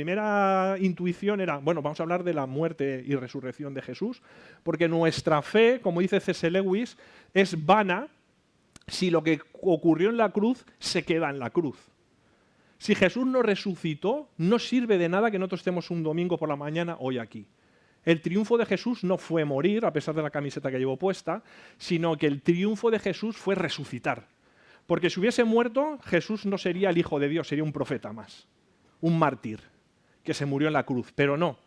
primera intuición era, bueno, vamos a hablar de la muerte y resurrección de Jesús, porque nuestra fe, como dice C.S. Lewis, es vana si lo que ocurrió en la cruz se queda en la cruz. Si Jesús no resucitó, no sirve de nada que nosotros estemos un domingo por la mañana hoy aquí. El triunfo de Jesús no fue morir, a pesar de la camiseta que llevo puesta, sino que el triunfo de Jesús fue resucitar. Porque si hubiese muerto, Jesús no sería el Hijo de Dios, sería un profeta más, un mártir, que se murió en la cruz. Pero no,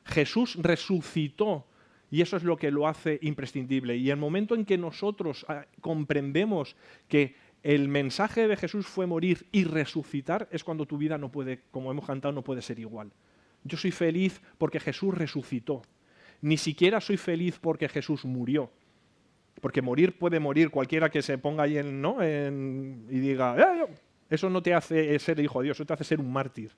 Jesús resucitó y eso es lo que lo hace imprescindible. Y el momento en que nosotros comprendemos que el mensaje de Jesús fue morir y resucitar, es cuando tu vida no puede, como hemos cantado, no puede ser igual. Yo soy feliz porque Jesús resucitó. Ni siquiera soy feliz porque Jesús murió. Porque morir puede morir cualquiera que se ponga ahí y diga, eso no te hace ser hijo de Dios, eso te hace ser un mártir,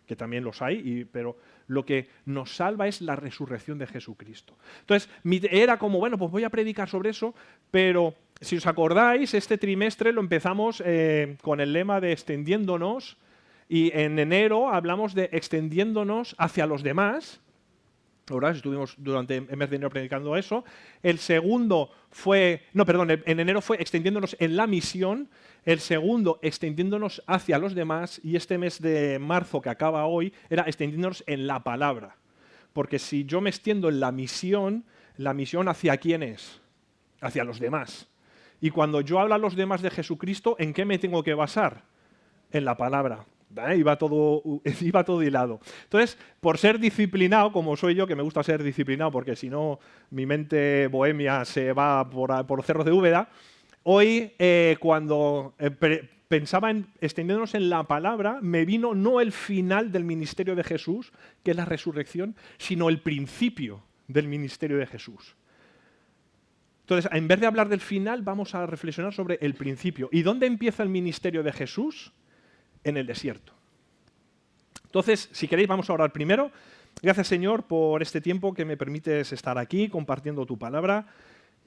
que también los hay, pero lo que nos salva es la resurrección de Jesucristo. Entonces, era como, bueno, pues voy a predicar sobre eso, pero si os acordáis, este trimestre lo empezamos con el lema de extendiéndonos, y en enero hablamos de extendiéndonos hacia los demás. Ahora estuvimos durante el mes de enero predicando eso. El segundo fue, en enero fue extendiéndonos en la misión. El segundo, extendiéndonos hacia los demás. Y este mes de marzo que acaba hoy era extendiéndonos en la palabra. Porque si yo me extiendo en la misión ¿hacia quién es? Hacia los demás. Y cuando yo hablo a los demás de Jesucristo, ¿en qué me tengo que basar? En la palabra. Iba todo hilado. Entonces, por ser disciplinado, como soy yo, que me gusta ser disciplinado, porque si no, mi mente bohemia se va por cerros de Úbeda, hoy, cuando pensaba en extendiéndonos en la palabra, me vino no el final del ministerio de Jesús, que es la resurrección, sino el principio del ministerio de Jesús. Entonces, en vez de hablar del final, vamos a reflexionar sobre el principio. ¿Y dónde empieza el ministerio de Jesús? En el desierto. Entonces, si queréis, vamos a orar primero. Gracias, Señor, por este tiempo que me permites estar aquí compartiendo tu palabra.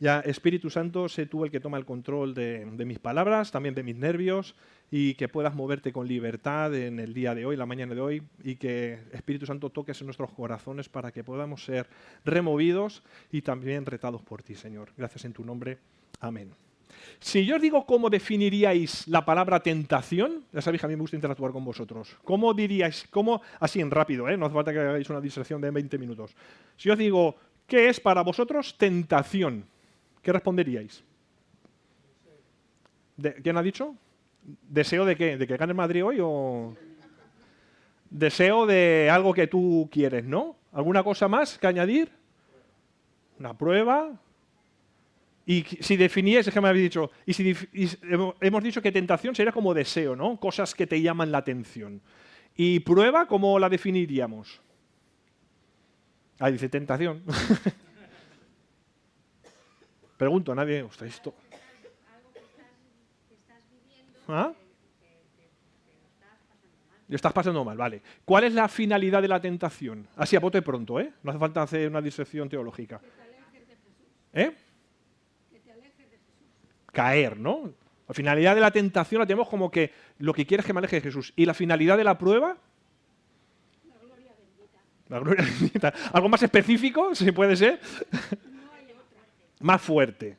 Ya, Espíritu Santo, sé tú el que toma el control de mis palabras, también de mis nervios, y que puedas moverte con libertad en el día de hoy, la mañana de hoy, y que, Espíritu Santo, toques en nuestros corazones para que podamos ser removidos y también retados por ti, Señor. Gracias en tu nombre. Amén. Si yo os digo cómo definiríais la palabra tentación, ya sabéis que a mí me gusta interactuar con vosotros. ¿Cómo diríais, así en rápido, no hace falta que hagáis una disertación de 20 minutos. Si os digo, ¿qué es para vosotros tentación? ¿Qué responderíais? ¿Quién ha dicho? ¿Deseo de qué? ¿De que gane el Madrid hoy o...? Deseo de algo que tú quieres, ¿no? ¿Alguna cosa más que añadir? ¿Una prueba? Y si definíais, es que me habéis dicho, hemos dicho que tentación sería como deseo, ¿no? Cosas que te llaman la atención. ¿Y prueba cómo la definiríamos? Ah, dice tentación. Pregunto, nadie... Ostras, esto... ¿Ah? Lo estás pasando mal, vale. ¿Cuál es la finalidad de la tentación? Así a bote pronto, ¿eh? No hace falta hacer una disección teológica. Caer, ¿no? La finalidad de la tentación la tenemos como que lo que quieres que me aleje de Jesús. ¿Y la finalidad de la prueba? La gloria bendita. La gloria bendita. ¿Algo más específico, si puede ser? No hay otra. Más fuerte.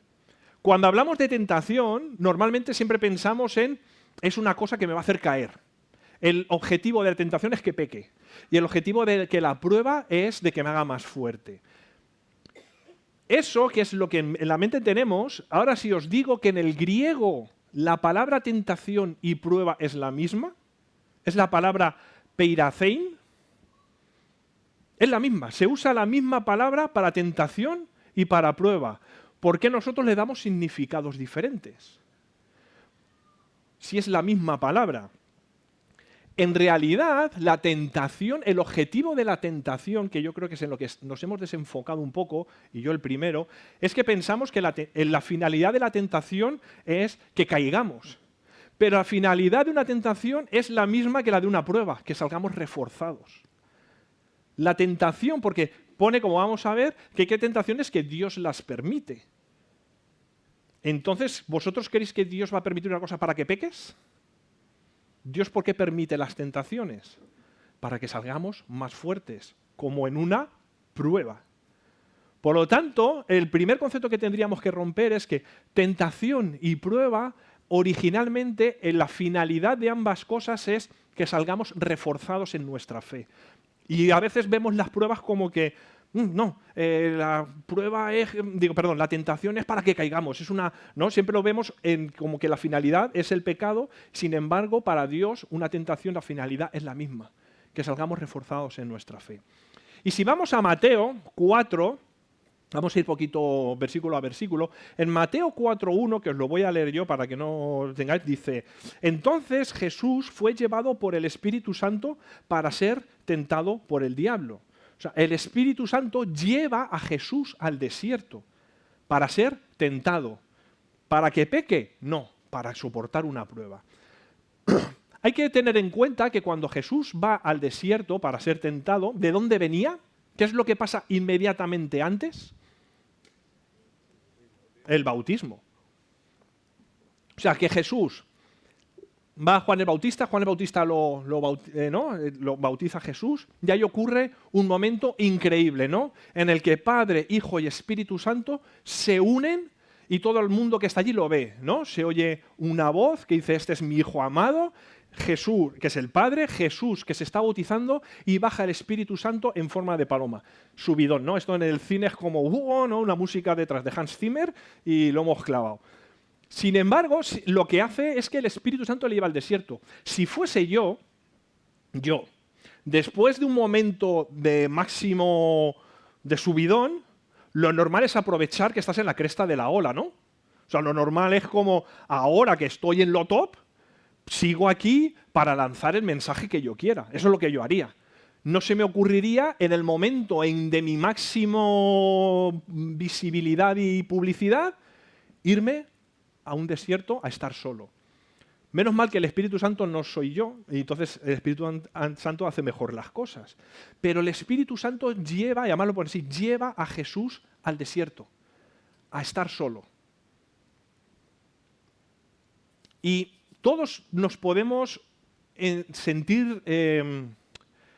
Cuando hablamos de tentación, normalmente siempre pensamos en es una cosa que me va a hacer caer. El objetivo de la tentación es que peque. Y el objetivo de que la prueba es de que me haga más fuerte. Eso, que es lo que en la mente tenemos, ahora si os digo que en el griego la palabra tentación y prueba es la misma, es la palabra peirazein, es la misma, se usa la misma palabra para tentación y para prueba. ¿Por qué nosotros le damos significados diferentes? Si es la misma palabra. En realidad, la tentación, el objetivo de la tentación, que yo creo que es en lo que nos hemos desenfocado un poco, y yo el primero, es que pensamos que la finalidad de la tentación es que caigamos. Pero la finalidad de una tentación es la misma que la de una prueba, que salgamos reforzados. La tentación, porque pone, como vamos a ver, que hay tentaciones que Dios las permite. Entonces, ¿vosotros creéis que Dios va a permitir una cosa para que peques? ¿Dios por qué permite las tentaciones? para que salgamos más fuertes, como en una prueba. Por lo tanto, el primer concepto que tendríamos que romper es que tentación y prueba, originalmente, la finalidad de ambas cosas es que salgamos reforzados en nuestra fe. Y a veces vemos las pruebas como que, la prueba es, la tentación es para que caigamos. ¿no? Siempre lo vemos como que la finalidad es el pecado, sin embargo, para Dios una tentación, la finalidad es la misma, que salgamos reforzados en nuestra fe. Y si vamos a Mateo 4, vamos a ir poquito versículo a versículo. En Mateo 4.1, que os lo voy a leer yo para que no tengáis, dice: entonces Jesús fue llevado por el Espíritu Santo para ser tentado por el diablo. O sea, el Espíritu Santo lleva a Jesús al desierto para ser tentado. ¿Para que peque? No, para soportar una prueba. Hay que tener en cuenta que cuando Jesús va al desierto para ser tentado, ¿de dónde venía? ¿Qué es lo que pasa inmediatamente antes? El bautismo. O sea, que Jesús va a Juan el Bautista lo bautiza Jesús, y ahí ocurre un momento increíble, ¿no? En el que Padre, Hijo y Espíritu Santo se unen y todo el mundo que está allí lo ve, ¿no? Se oye una voz que dice: este es mi Hijo amado. Jesús, que es el Padre, Jesús, que se está bautizando, y baja el Espíritu Santo en forma de paloma. Subidón, ¿no? Esto en el cine es como ¿no? Una música detrás de Hans Zimmer y lo hemos clavado. Sin embargo, lo que hace es que el Espíritu Santo le lleva al desierto. Si fuese yo, después de un momento de máximo de subidón, lo normal es aprovechar que estás en la cresta de la ola, ¿no? O sea, lo normal es como, ahora que estoy en lo top, sigo aquí para lanzar el mensaje que yo quiera. Eso es lo que yo haría. No se me ocurriría en el momento de mi máximo visibilidad y publicidad irme a un desierto a estar solo. Menos mal que el Espíritu Santo no soy yo, y entonces el Espíritu Santo hace mejor las cosas. Pero el Espíritu Santo lleva, y además lo pone así, lleva a Jesús al desierto, a estar solo. Y todos nos podemos sentir,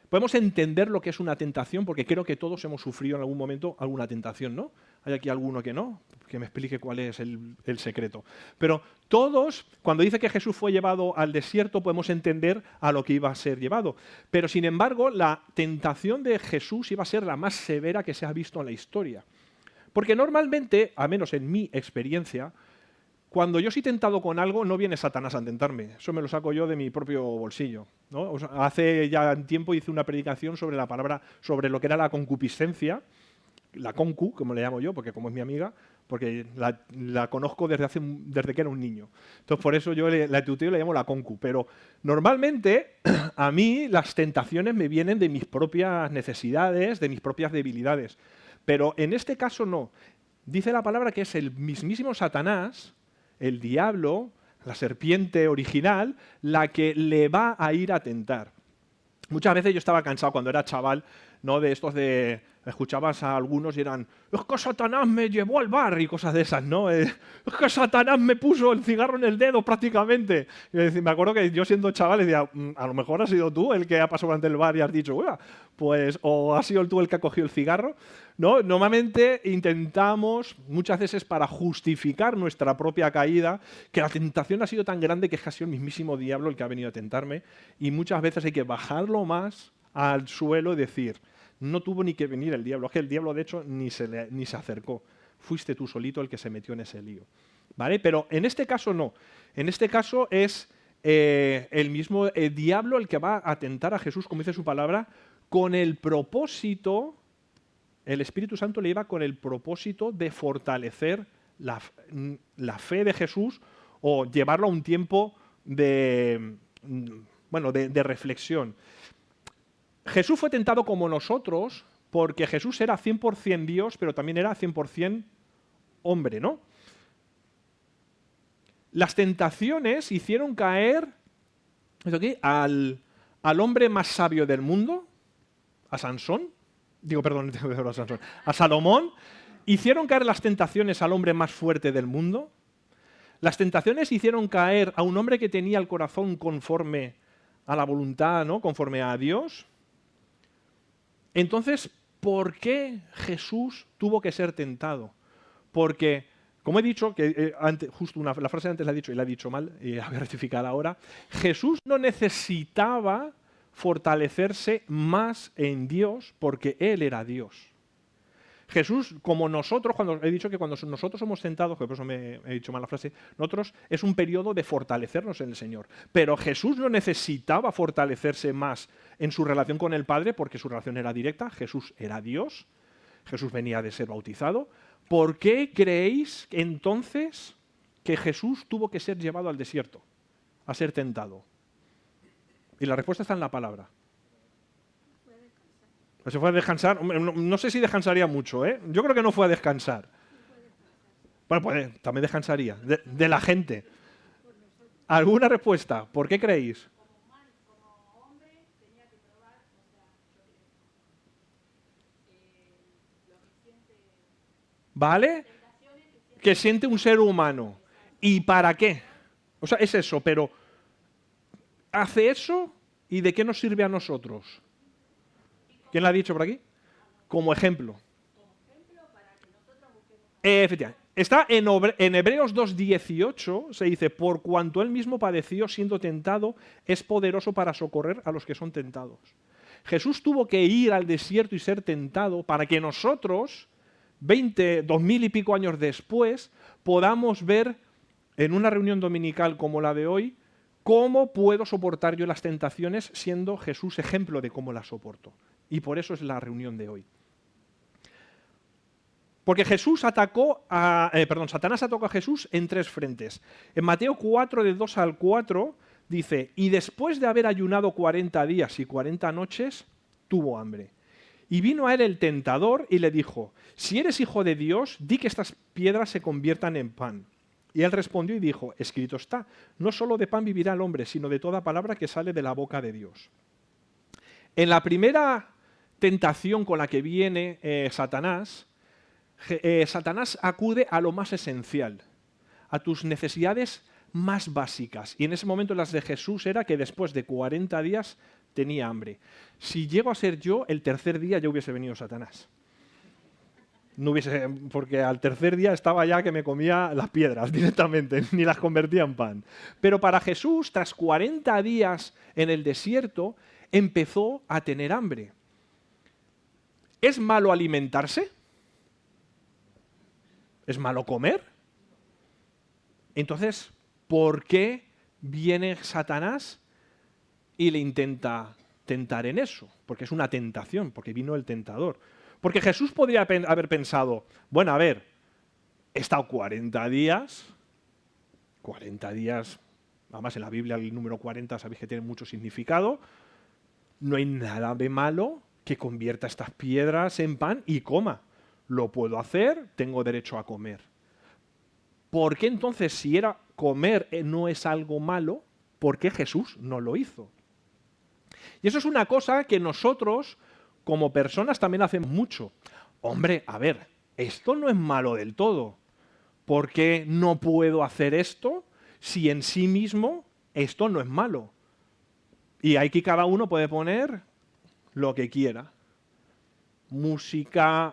podemos entender lo que es una tentación, porque creo que todos hemos sufrido en algún momento alguna tentación, ¿no? ¿Hay aquí alguno que no? Que me explique cuál es el secreto. Pero todos, cuando dice que Jesús fue llevado al desierto, podemos entender a lo que iba a ser llevado. Pero, sin embargo, la tentación de Jesús iba a ser la más severa que se ha visto en la historia. Porque normalmente, al menos en mi experiencia, cuando yo soy tentado con algo, no viene Satanás a tentarme. Eso me lo saco yo de mi propio bolsillo, ¿no? O sea, hace ya un tiempo hice una predicación sobre lo que era la concupiscencia, la concu, como le llamo yo, porque como es mi amiga, porque la conozco desde que era un niño. Entonces, por eso yo la tuteo y la llamo la concu. Pero normalmente a mí las tentaciones me vienen de mis propias necesidades, de mis propias debilidades. Pero en este caso no. Dice la palabra que es el mismísimo Satanás, el diablo, la serpiente original, la que le va a ir a tentar. Muchas veces yo estaba cansado cuando era chaval, ¿no? De estos de... Escuchabas a algunos y eran: es que Satanás me llevó al bar, y cosas de esas, ¿no? Es que Satanás me puso el cigarro en el dedo prácticamente. Y me acuerdo que yo, siendo chaval, decía: a lo mejor has sido tú el que ha pasado ante el bar y has dicho, pues, o has sido tú el que ha cogido el cigarro, ¿no? Normalmente intentamos, muchas veces para justificar nuestra propia caída, que la tentación ha sido tan grande que es casi el mismísimo diablo el que ha venido a tentarme, y muchas veces hay que bajarlo más al suelo y decir: no tuvo ni que venir el diablo. Es que el diablo, de hecho, ni se acercó. Fuiste tú solito el que se metió en ese lío. ¿Vale? Pero en este caso no. En este caso es el mismo diablo el que va a tentar a Jesús, como dice su palabra, con el propósito, el Espíritu Santo le lleva con el propósito de fortalecer la fe de Jesús, o llevarlo a un tiempo de reflexión. Jesús fue tentado como nosotros porque Jesús era 100% Dios, pero también era 100% hombre, ¿no? Las tentaciones hicieron caer al hombre más sabio del mundo, a Sansón, a Salomón. Hicieron caer las tentaciones al hombre más fuerte del mundo. Las tentaciones hicieron caer a un hombre que tenía el corazón conforme a la voluntad, ¿no? Conforme a Dios. Entonces, ¿por qué Jesús tuvo que ser tentado? Porque, como he dicho, que justo la frase de antes la he dicho y la he dicho mal, y la voy a rectificar ahora, Jesús no necesitaba fortalecerse más en Dios porque Él era Dios. Jesús, como nosotros, cuando he dicho que cuando nosotros somos tentados, que por eso he dicho mal la frase, nosotros es un periodo de fortalecernos en el Señor. Pero Jesús no necesitaba fortalecerse más en su relación con el Padre porque su relación era directa. Jesús era Dios. Jesús venía de ser bautizado. ¿Por qué creéis entonces que Jesús tuvo que ser llevado al desierto a ser tentado? Y la respuesta está en la palabra. Se fue a descansar. No sé si descansaría mucho, ¿eh? Yo creo que no fue a descansar. Bueno, pues también descansaría. De la gente. ¿Alguna respuesta? ¿Por qué creéis? Como hombre tenía que probar, lo que siente, ¿Vale? Que siente un ser humano. ¿Y para qué? O sea, es eso, pero ¿hace eso? ¿Y de qué nos sirve a nosotros? ¿Quién lo ha dicho por aquí? Como ejemplo. Efectivamente. Está en Hebreos 2:18, se dice, por cuanto él mismo padeció siendo tentado, es poderoso para socorrer a los que son tentados. Jesús tuvo que ir al desierto y ser tentado para que nosotros, 2000 y pico años después, podamos ver en una reunión dominical como la de hoy, cómo puedo soportar yo las tentaciones siendo Jesús ejemplo de cómo las soporto. Y por eso es la reunión de hoy. Porque Satanás atacó a Jesús en 3 frentes. En Mateo 4, de 2 al 4, dice, y después de haber ayunado 40 días y 40 noches, tuvo hambre. Y vino a él el tentador y le dijo, si eres hijo de Dios, di que estas piedras se conviertan en pan. Y él respondió y dijo, escrito está, no solo de pan vivirá el hombre, sino de toda palabra que sale de la boca de Dios. En la primera tentación con la que viene Satanás acude a lo más esencial, a tus necesidades más básicas. Y en ese momento las de Jesús era que después de 40 días tenía hambre. Si llego a ser yo, el tercer día ya hubiese venido Satanás. No hubiese, porque al tercer día estaba ya que me comía las piedras directamente, ni las convertía en pan. Pero para Jesús, tras 40 días en el desierto, empezó a tener hambre. ¿Es malo alimentarse? ¿Es malo comer? Entonces, ¿por qué viene Satanás y le intenta tentar en eso? Porque es una tentación, porque vino el tentador. Porque Jesús podría haber pensado, bueno, a ver, he estado 40 días, además en la Biblia el número 40 sabéis que tiene mucho significado, no hay nada de malo que convierta estas piedras en pan y coma. Lo puedo hacer, tengo derecho a comer. ¿Por qué entonces, si comer no es algo malo, por qué Jesús no lo hizo? Y eso es una cosa que nosotros, como personas, también hacemos mucho. Hombre, a ver, esto no es malo del todo. ¿Por qué no puedo hacer esto si en sí mismo esto no es malo? Y aquí cada uno puede poner lo que quiera. Música,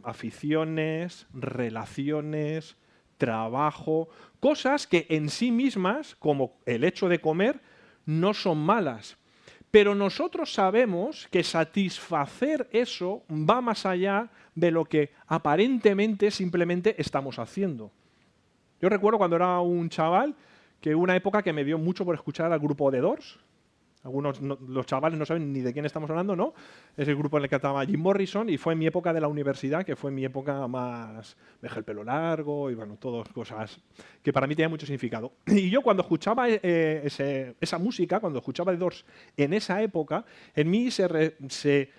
aficiones, relaciones, trabajo, cosas que en sí mismas, como el hecho de comer, no son malas. Pero nosotros sabemos que satisfacer eso va más allá de lo que aparentemente simplemente estamos haciendo. Yo recuerdo cuando era un chaval que hubo una época que me dio mucho por escuchar al grupo The Doors. Algunos, los chavales no saben ni de quién estamos hablando, ¿no? Es el grupo en el que estaba Jim Morrison y fue en mi época de la universidad, que fue mi época más... Me dejé el pelo largo y bueno, todas cosas que para mí tenían mucho significado. Y yo cuando escuchaba esa música, cuando escuchaba The Doors en esa época, en mí se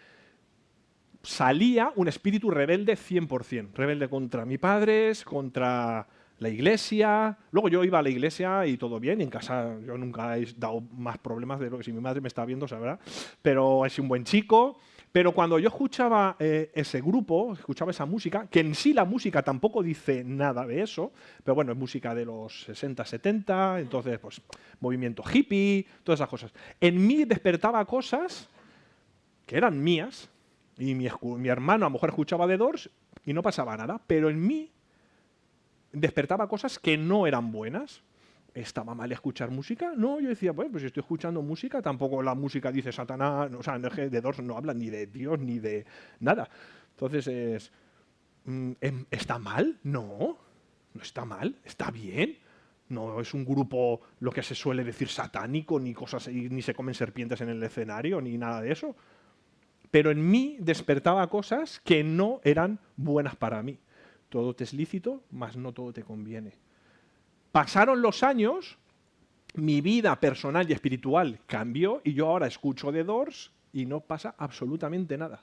salía un espíritu rebelde 100%. Rebelde contra mis padres, contra la iglesia. Luego yo iba a la iglesia y todo bien. Y en casa yo nunca he dado más problemas de lo que si mi madre me está viendo sabrá. Pero he sido un buen chico. Pero cuando yo escuchaba ese grupo, escuchaba esa música, que en sí la música tampoco dice nada de eso, pero bueno, es música de los 60, 70, entonces pues movimiento hippie, todas esas cosas. En mí despertaba cosas que eran mías, y mi hermano a lo mejor escuchaba The Doors y no pasaba nada, pero en mí despertaba cosas que no eran buenas. ¿Estaba mal escuchar música? No, yo decía, pues si estoy escuchando música, tampoco la música dice Satanás, o sea, The Doors no hablan ni de Dios ni de nada. Entonces, ¿está mal? No, no está mal, está bien. No es un grupo, lo que se suele decir, satánico, ni cosas, ni se comen serpientes en el escenario, ni nada de eso. Pero en mí despertaba cosas que no eran buenas para mí. Todo te es lícito, mas no todo te conviene. Pasaron los años, mi vida personal y espiritual cambió y yo ahora escucho The Doors y no pasa absolutamente nada.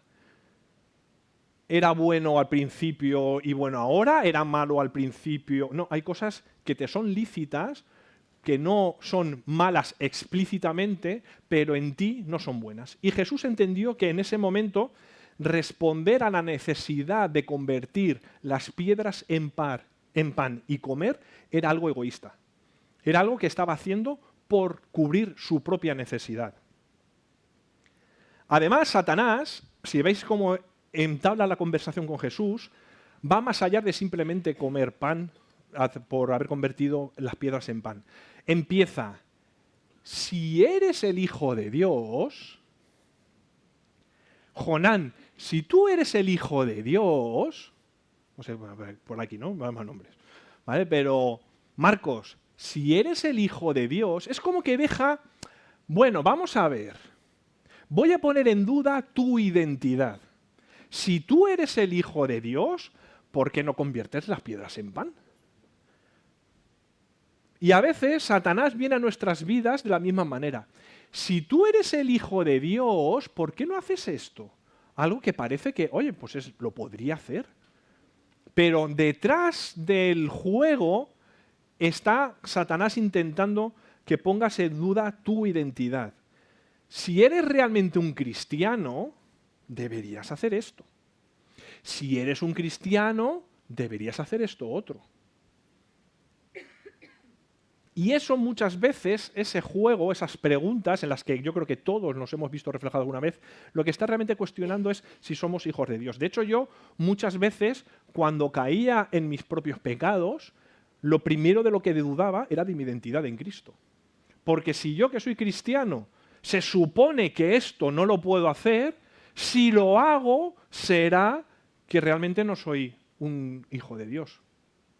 Era bueno al principio y bueno ahora, era malo al principio. No, hay cosas que te son lícitas, que no son malas explícitamente, pero en ti no son buenas. Y Jesús entendió que en ese momento responder a la necesidad de convertir las piedras en pan y comer era algo egoísta. Era algo que estaba haciendo por cubrir su propia necesidad. Además, Satanás, si veis cómo entabla la conversación con Jesús, va más allá de simplemente comer pan por haber convertido las piedras en pan. Empieza, si eres el Hijo de Dios, Jonán, si tú eres el Hijo de Dios, no sé, por aquí, ¿no? Más nombres. ¿Vale? Pero, Marcos, si eres el Hijo de Dios, es como que deja, bueno, vamos a ver, voy a poner en duda tu identidad. Si tú eres el Hijo de Dios, ¿por qué no conviertes las piedras en pan? Y a veces Satanás viene a nuestras vidas de la misma manera. Si tú eres el Hijo de Dios, ¿por qué no haces esto? Algo que parece que, oye, pues lo podría hacer. Pero detrás del juego está Satanás intentando que pongas en duda tu identidad. Si eres realmente un cristiano, deberías hacer esto. Si eres un cristiano, deberías hacer esto otro. Y eso muchas veces, ese juego, esas preguntas en las que yo creo que todos nos hemos visto reflejados alguna vez, lo que está realmente cuestionando es si somos hijos de Dios. De hecho, yo muchas veces, cuando caía en mis propios pecados, lo primero de lo que dudaba era de mi identidad en Cristo. Porque si yo, que soy cristiano, se supone que esto no lo puedo hacer, si lo hago, será que realmente no soy un hijo de Dios.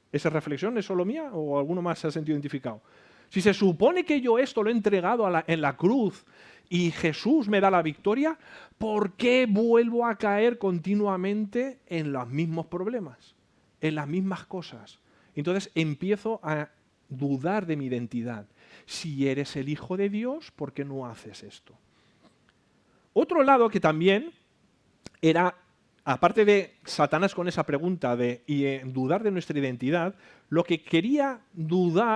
¿Esa reflexión es solo mía o alguno más se ha sentido identificado? Si se supone que yo esto lo he entregado en la cruz y Jesús me da la victoria, ¿por qué vuelvo a caer continuamente en los mismos problemas, en las mismas cosas? Entonces empiezo a dudar de mi identidad. Si eres el Hijo de Dios, ¿por qué no haces esto? Otro lado que también era, aparte de Satanás con esa pregunta de dudar de nuestra identidad, lo que quería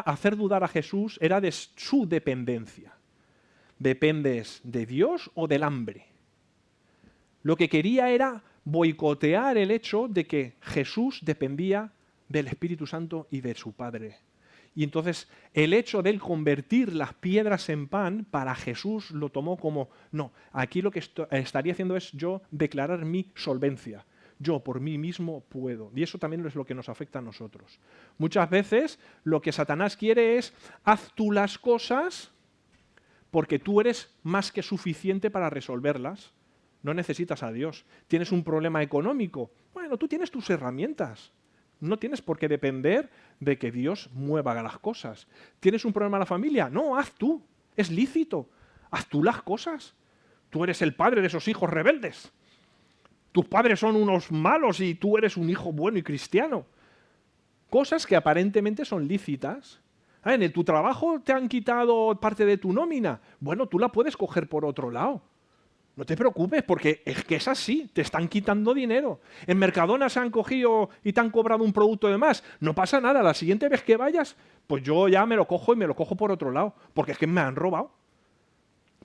hacer dudar a Jesús era de su dependencia. ¿Dependes de Dios o del hambre? Lo que quería era boicotear el hecho de que Jesús dependía del Espíritu Santo y de su Padre. Y entonces el hecho de él convertir las piedras en pan, para Jesús lo tomó como, no, aquí lo que estaría haciendo es yo declarar mi solvencia. Yo por mí mismo puedo. Y eso también es lo que nos afecta a nosotros. Muchas veces lo que Satanás quiere es, haz tú las cosas porque tú eres más que suficiente para resolverlas. No necesitas a Dios. ¿Tienes un problema económico? Bueno, tú tienes tus herramientas. No tienes por qué depender de que Dios mueva las cosas. ¿Tienes un problema en la familia? No, haz tú. Es lícito. Haz tú las cosas. Tú eres el padre de esos hijos rebeldes. Tus padres son unos malos y tú eres un hijo bueno y cristiano. Cosas que aparentemente son lícitas. En tu trabajo te han quitado parte de tu nómina. Bueno, tú la puedes coger por otro lado. No te preocupes, porque es que es así, te están quitando dinero. En Mercadona se han cogido y te han cobrado un producto de más. No pasa nada, la siguiente vez que vayas, pues yo ya me lo cojo y me lo cojo por otro lado, porque es que me han robado.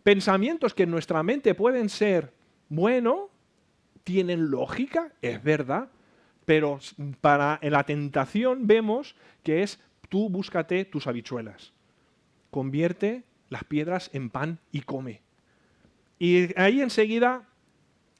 Pensamientos que en nuestra mente pueden ser, bueno, tienen lógica, es verdad, pero en la tentación vemos que es tú búscate tus habichuelas, convierte las piedras en pan y come. Y ahí enseguida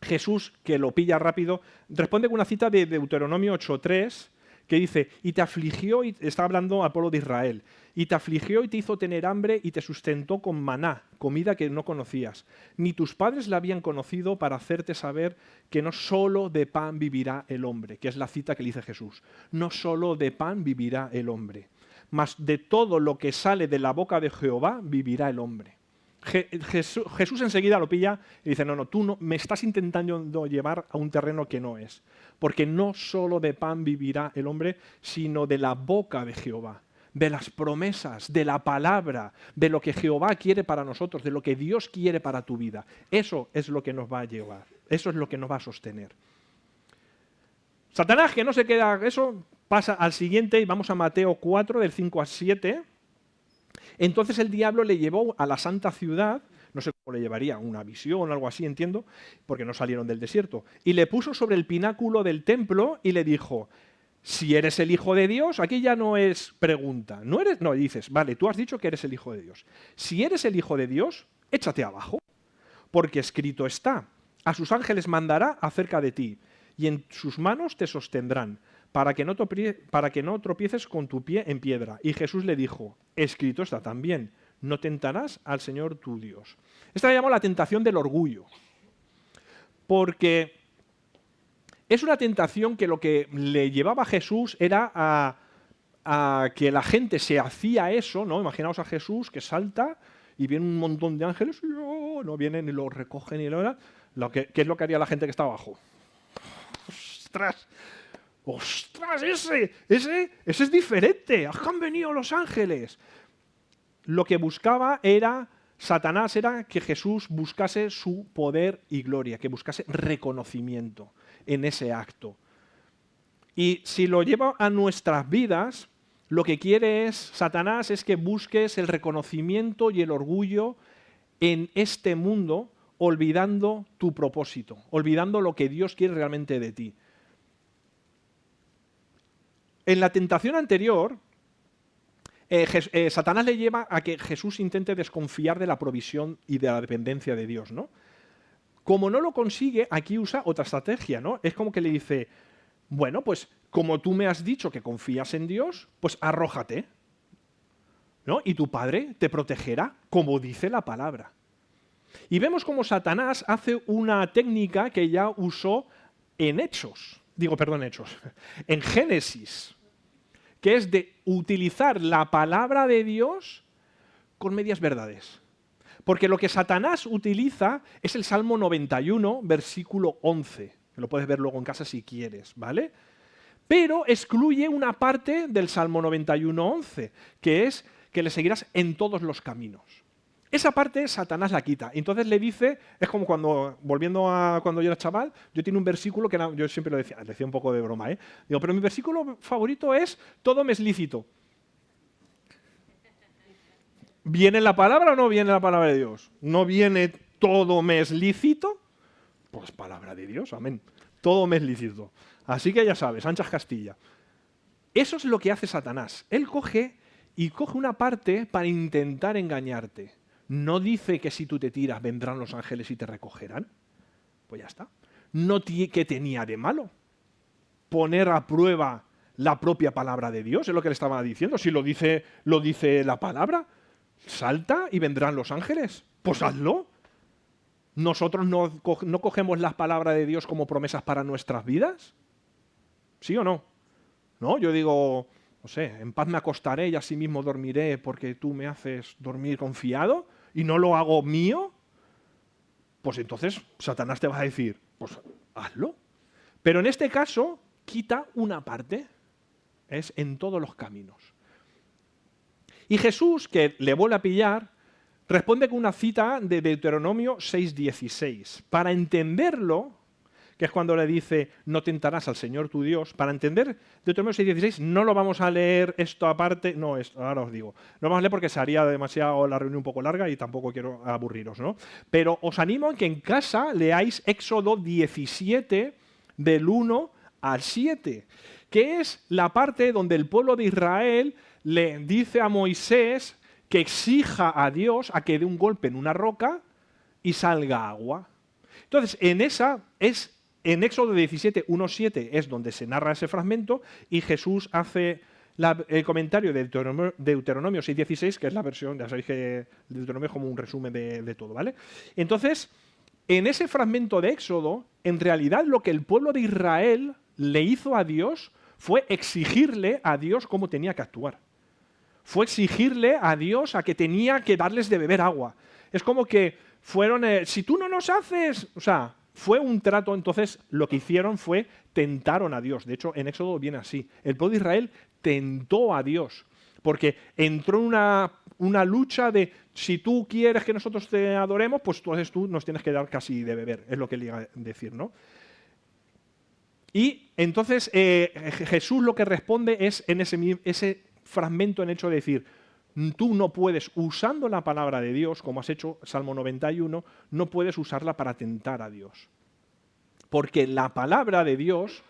Jesús, que lo pilla rápido, responde con una cita de Deuteronomio 8:3, que dice, y te afligió, y está hablando al pueblo de Israel, y te afligió y te hizo tener hambre y te sustentó con maná, comida que no conocías. Ni tus padres la habían conocido para hacerte saber que no solo de pan vivirá el hombre, que es la cita que le dice Jesús. No solo de pan vivirá el hombre, mas de todo lo que sale de la boca de Jehová vivirá el hombre. Jesús enseguida lo pilla y dice, no, tú no, me estás intentando llevar a un terreno que no es. Porque no solo de pan vivirá el hombre, sino de la boca de Jehová, de las promesas, de la palabra, de lo que Jehová quiere para nosotros, de lo que Dios quiere para tu vida. Eso es lo que nos va a llevar, eso es lo que nos va a sostener. Satanás, que no se queda eso, pasa al siguiente y vamos a Mateo 4, del 5 al 7. Entonces el diablo le llevó a la santa ciudad, no sé cómo le llevaría, una visión o algo así, entiendo, porque no salieron del desierto, y le puso sobre el pináculo del templo y le dijo, si eres el Hijo de Dios, aquí ya no es pregunta, no dices, vale, tú has dicho que eres el Hijo de Dios. Si eres el Hijo de Dios, échate abajo, porque escrito está, a sus ángeles mandará acerca de ti, y en sus manos te sostendrán, para que no tropieces con tu pie en piedra. Y Jesús le dijo, escrito está también, no tentarás al Señor tu Dios. Esta la llamo la tentación del orgullo, porque es una tentación que lo que le llevaba a Jesús era a que la gente se hacía eso, ¿no? Imaginaos a Jesús que salta y viene un montón de ángeles, y no vienen y lo recogen y ¿qué es lo que haría la gente que está abajo? ¡Ostras! ¡Ostras! Ese es diferente. ¡Ah, han venido los ángeles! Lo que buscaba Satanás era que Jesús buscase su poder y gloria, que buscase reconocimiento en ese acto. Y si lo lleva a nuestras vidas, lo que quiere Satanás es que busques el reconocimiento y el orgullo en este mundo, olvidando tu propósito, olvidando lo que Dios quiere realmente de ti. En la tentación anterior, Satanás le lleva a que Jesús intente desconfiar de la provisión y de la dependencia de Dios, ¿no? Como no lo consigue, aquí usa otra estrategia, ¿no? Es como que le dice, bueno, pues como tú me has dicho que confías en Dios, pues arrójate, ¿no? Y tu Padre te protegerá, como dice la palabra. Y vemos como Satanás hace una técnica que ya usó en en Génesis, que es de utilizar la palabra de Dios con medias verdades. Porque lo que Satanás utiliza es el Salmo 91, versículo 11, que lo puedes ver luego en casa si quieres, ¿vale? Pero excluye una parte del Salmo 91, 11, que es que le seguirás en todos los caminos. Esa parte Satanás la quita. Entonces le dice, es como volviendo a cuando yo era chaval, yo tenía un versículo que yo siempre lo decía un poco de broma, ¿eh? Digo, pero mi versículo favorito es, todo me es lícito. ¿Viene la palabra o no viene la palabra de Dios? ¿No viene todo me es lícito? Pues palabra de Dios, amén. Todo me es lícito. Así que ya sabes, anchas Castilla. Eso es lo que hace Satanás. Él coge una parte para intentar engañarte. No dice que si tú te tiras vendrán los ángeles y te recogerán. Pues ya está. ¿Qué tenía de malo? Poner a prueba la propia palabra de Dios, es lo que le estaba diciendo. Si lo dice la palabra, salta y vendrán los ángeles. Pues hazlo. ¿Nosotros no cogemos las palabras de Dios como promesas para nuestras vidas? ¿Sí o no? No, yo digo, no sé, en paz me acostaré y así mismo dormiré porque tú me haces dormir confiado y no lo hago mío. Pues entonces Satanás te va a decir, pues hazlo. Pero en este caso, quita una parte. Es en todos los caminos. Y Jesús, que le vuelve a pillar, responde con una cita de Deuteronomio 6:16. Para entenderlo, que es cuando le dice no tentarás al Señor tu Dios. Para entender Deuteronomio 6:16 no lo vamos a leer esto aparte, no, ahora os digo, no vamos a leer porque se haría demasiado la reunión un poco larga y tampoco quiero aburriros, ¿no? Pero os animo a que en casa leáis Éxodo 17 del 1 al 7, que es la parte donde el pueblo de Israel le dice a Moisés que exija a Dios a que dé un golpe en una roca y salga agua. Entonces, en Éxodo 17, 1, 7 es donde se narra ese fragmento y Jesús hace el comentario de Deuteronomio 6:16, que es la versión, ya sabéis que Deuteronomio es como un resumen de todo, ¿vale? Entonces, en ese fragmento de Éxodo, en realidad lo que el pueblo de Israel le hizo a Dios fue exigirle a Dios cómo tenía que actuar. Fue exigirle a Dios a que tenía que darles de beber agua. Es como que fueron, si tú no nos haces, o sea, fue un trato. Entonces lo que hicieron fue tentaron a Dios. De hecho, en Éxodo viene así. El pueblo de Israel tentó a Dios, porque entró en una lucha de si tú quieres que nosotros te adoremos, pues entonces tú nos tienes que dar casi de beber, es lo que le iba a decir, ¿no? Y entonces Jesús lo que responde es en ese fragmento en hecho de decir, tú no puedes, usando la palabra de Dios, como has hecho Salmo 91, no puedes usarla para tentar a Dios. Porque la palabra de Dios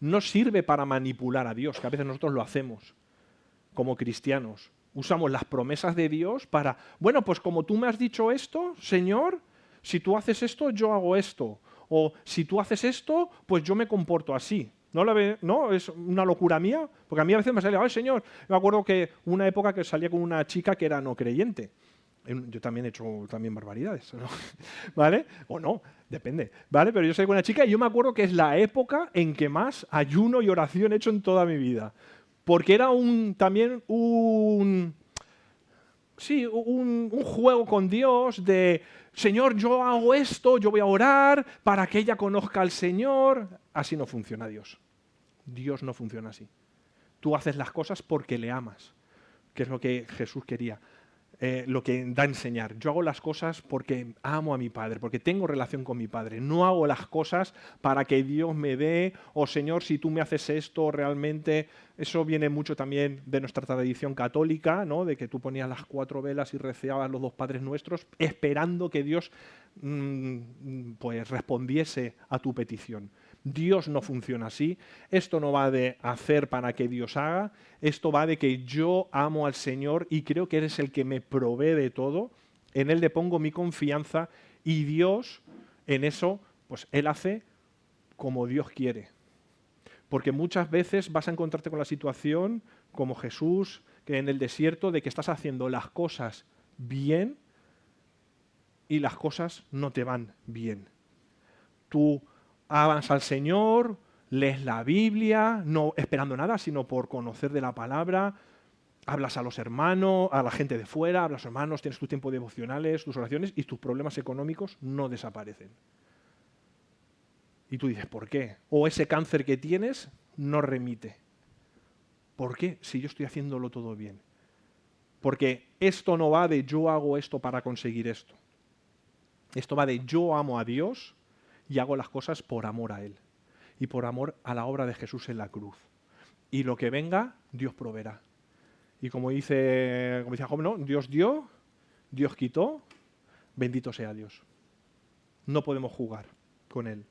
no sirve para manipular a Dios, que a veces nosotros lo hacemos como cristianos. Usamos las promesas de Dios para, bueno, pues como tú me has dicho esto, Señor, si tú haces esto, yo hago esto. O si tú haces esto, pues yo me comporto así. ¿No es una locura mía? Porque a mí a veces me sale, ay Señor, me acuerdo que una época que salía con una chica que era no creyente. Yo también he hecho barbaridades, ¿no? ¿Vale? O no, depende, ¿vale? Pero yo salí con una chica y yo me acuerdo que es la época en que más ayuno y oración he hecho en toda mi vida. Porque era también un juego con Dios de, Señor, yo hago esto, yo voy a orar para que ella conozca al Señor. Así no funciona Dios. Dios no funciona así. Tú haces las cosas porque le amas, que es lo que Jesús quería, lo que da a enseñar. Yo hago las cosas porque amo a mi Padre, porque tengo relación con mi Padre. No hago las cosas para que Dios me dé, o Señor, si tú me haces esto, realmente. Eso viene mucho también de nuestra tradición católica, ¿no? De que tú ponías las 4 velas y reciabas los 2 Padres Nuestros, esperando que Dios pues respondiese a tu petición. Dios no funciona así. Esto no va de hacer para que Dios haga. Esto va de que yo amo al Señor y creo que Él es el que me provee de todo. En Él le pongo mi confianza y Dios, en eso, pues Él hace como Dios quiere. Porque muchas veces vas a encontrarte con la situación, como Jesús, que en el desierto, de que estás haciendo las cosas bien y las cosas no te van bien. Tú amas al Señor, lees la Biblia, no esperando nada, sino por conocer de la palabra, hablas a los hermanos, a la gente de fuera, hablas a los hermanos, tienes tus tiempos devocionales, tus oraciones y tus problemas económicos no desaparecen. Y tú dices, ¿por qué? O ese cáncer que tienes no remite. ¿Por qué? Si yo estoy haciéndolo todo bien. Porque esto no va de yo hago esto para conseguir esto. Esto va de yo amo a Dios y hago las cosas por amor a Él y por amor a la obra de Jesús en la cruz. Y lo que venga, Dios proveerá. Y como dice Job, ¿no? Dios dio, Dios quitó, bendito sea Dios. No podemos jugar con Él.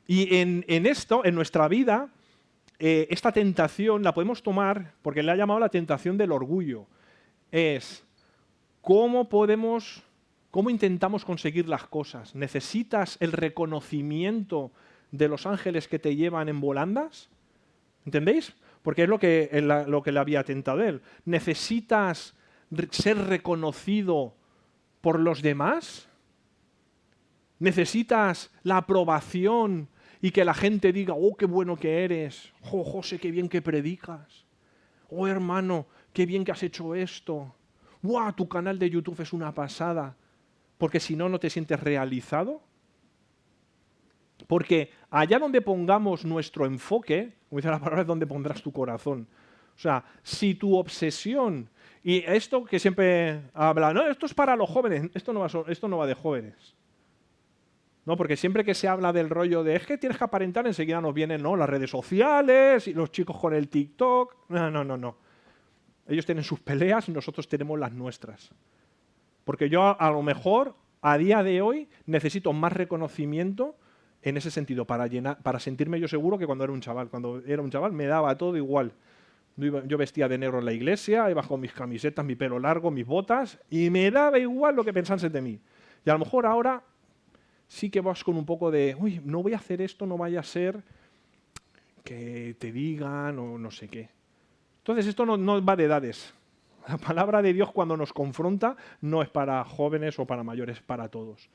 Y en esto, en nuestra vida, esta tentación la podemos tomar, porque le ha llamado la tentación del orgullo. Es cómo intentamos conseguir las cosas. ¿Necesitas el reconocimiento de los ángeles que te llevan en volandas? ¿Entendéis? Porque es lo que le había tentado él. ¿Necesitas ser reconocido por los demás? ¿Necesitas la aprobación y que la gente diga, oh, qué bueno que eres, oh, José, qué bien que predicas, oh, hermano, qué bien que has hecho esto, ¡guau! Tu canal de YouTube es una pasada, porque si no, no te sientes realizado? Porque allá donde pongamos nuestro enfoque, como dice la palabra, es donde pondrás tu corazón. O sea, si tu obsesión, y esto que siempre habla, no, esto es para los jóvenes, esto no va de jóvenes. ¿no? Porque siempre que se habla del rollo de es que tienes que aparentar, enseguida nos vienen, ¿no?, las redes sociales y los chicos con el TikTok. No, no, no, no. Ellos tienen sus peleas y nosotros tenemos las nuestras. Porque yo a lo mejor, a día de hoy, necesito más reconocimiento en ese sentido, para sentirme yo seguro que cuando era un chaval. Cuando era un chaval me daba todo igual. Yo vestía de negro en la iglesia, iba con mis camisetas, mi pelo largo, mis botas, y me daba igual lo que pensasen de mí. Y a lo mejor ahora sí que vas con un poco de, uy, no voy a hacer esto, no vaya a ser que te digan o no sé qué. Entonces esto no va de edades. La palabra de Dios cuando nos confronta no es para jóvenes o para mayores, es para todos.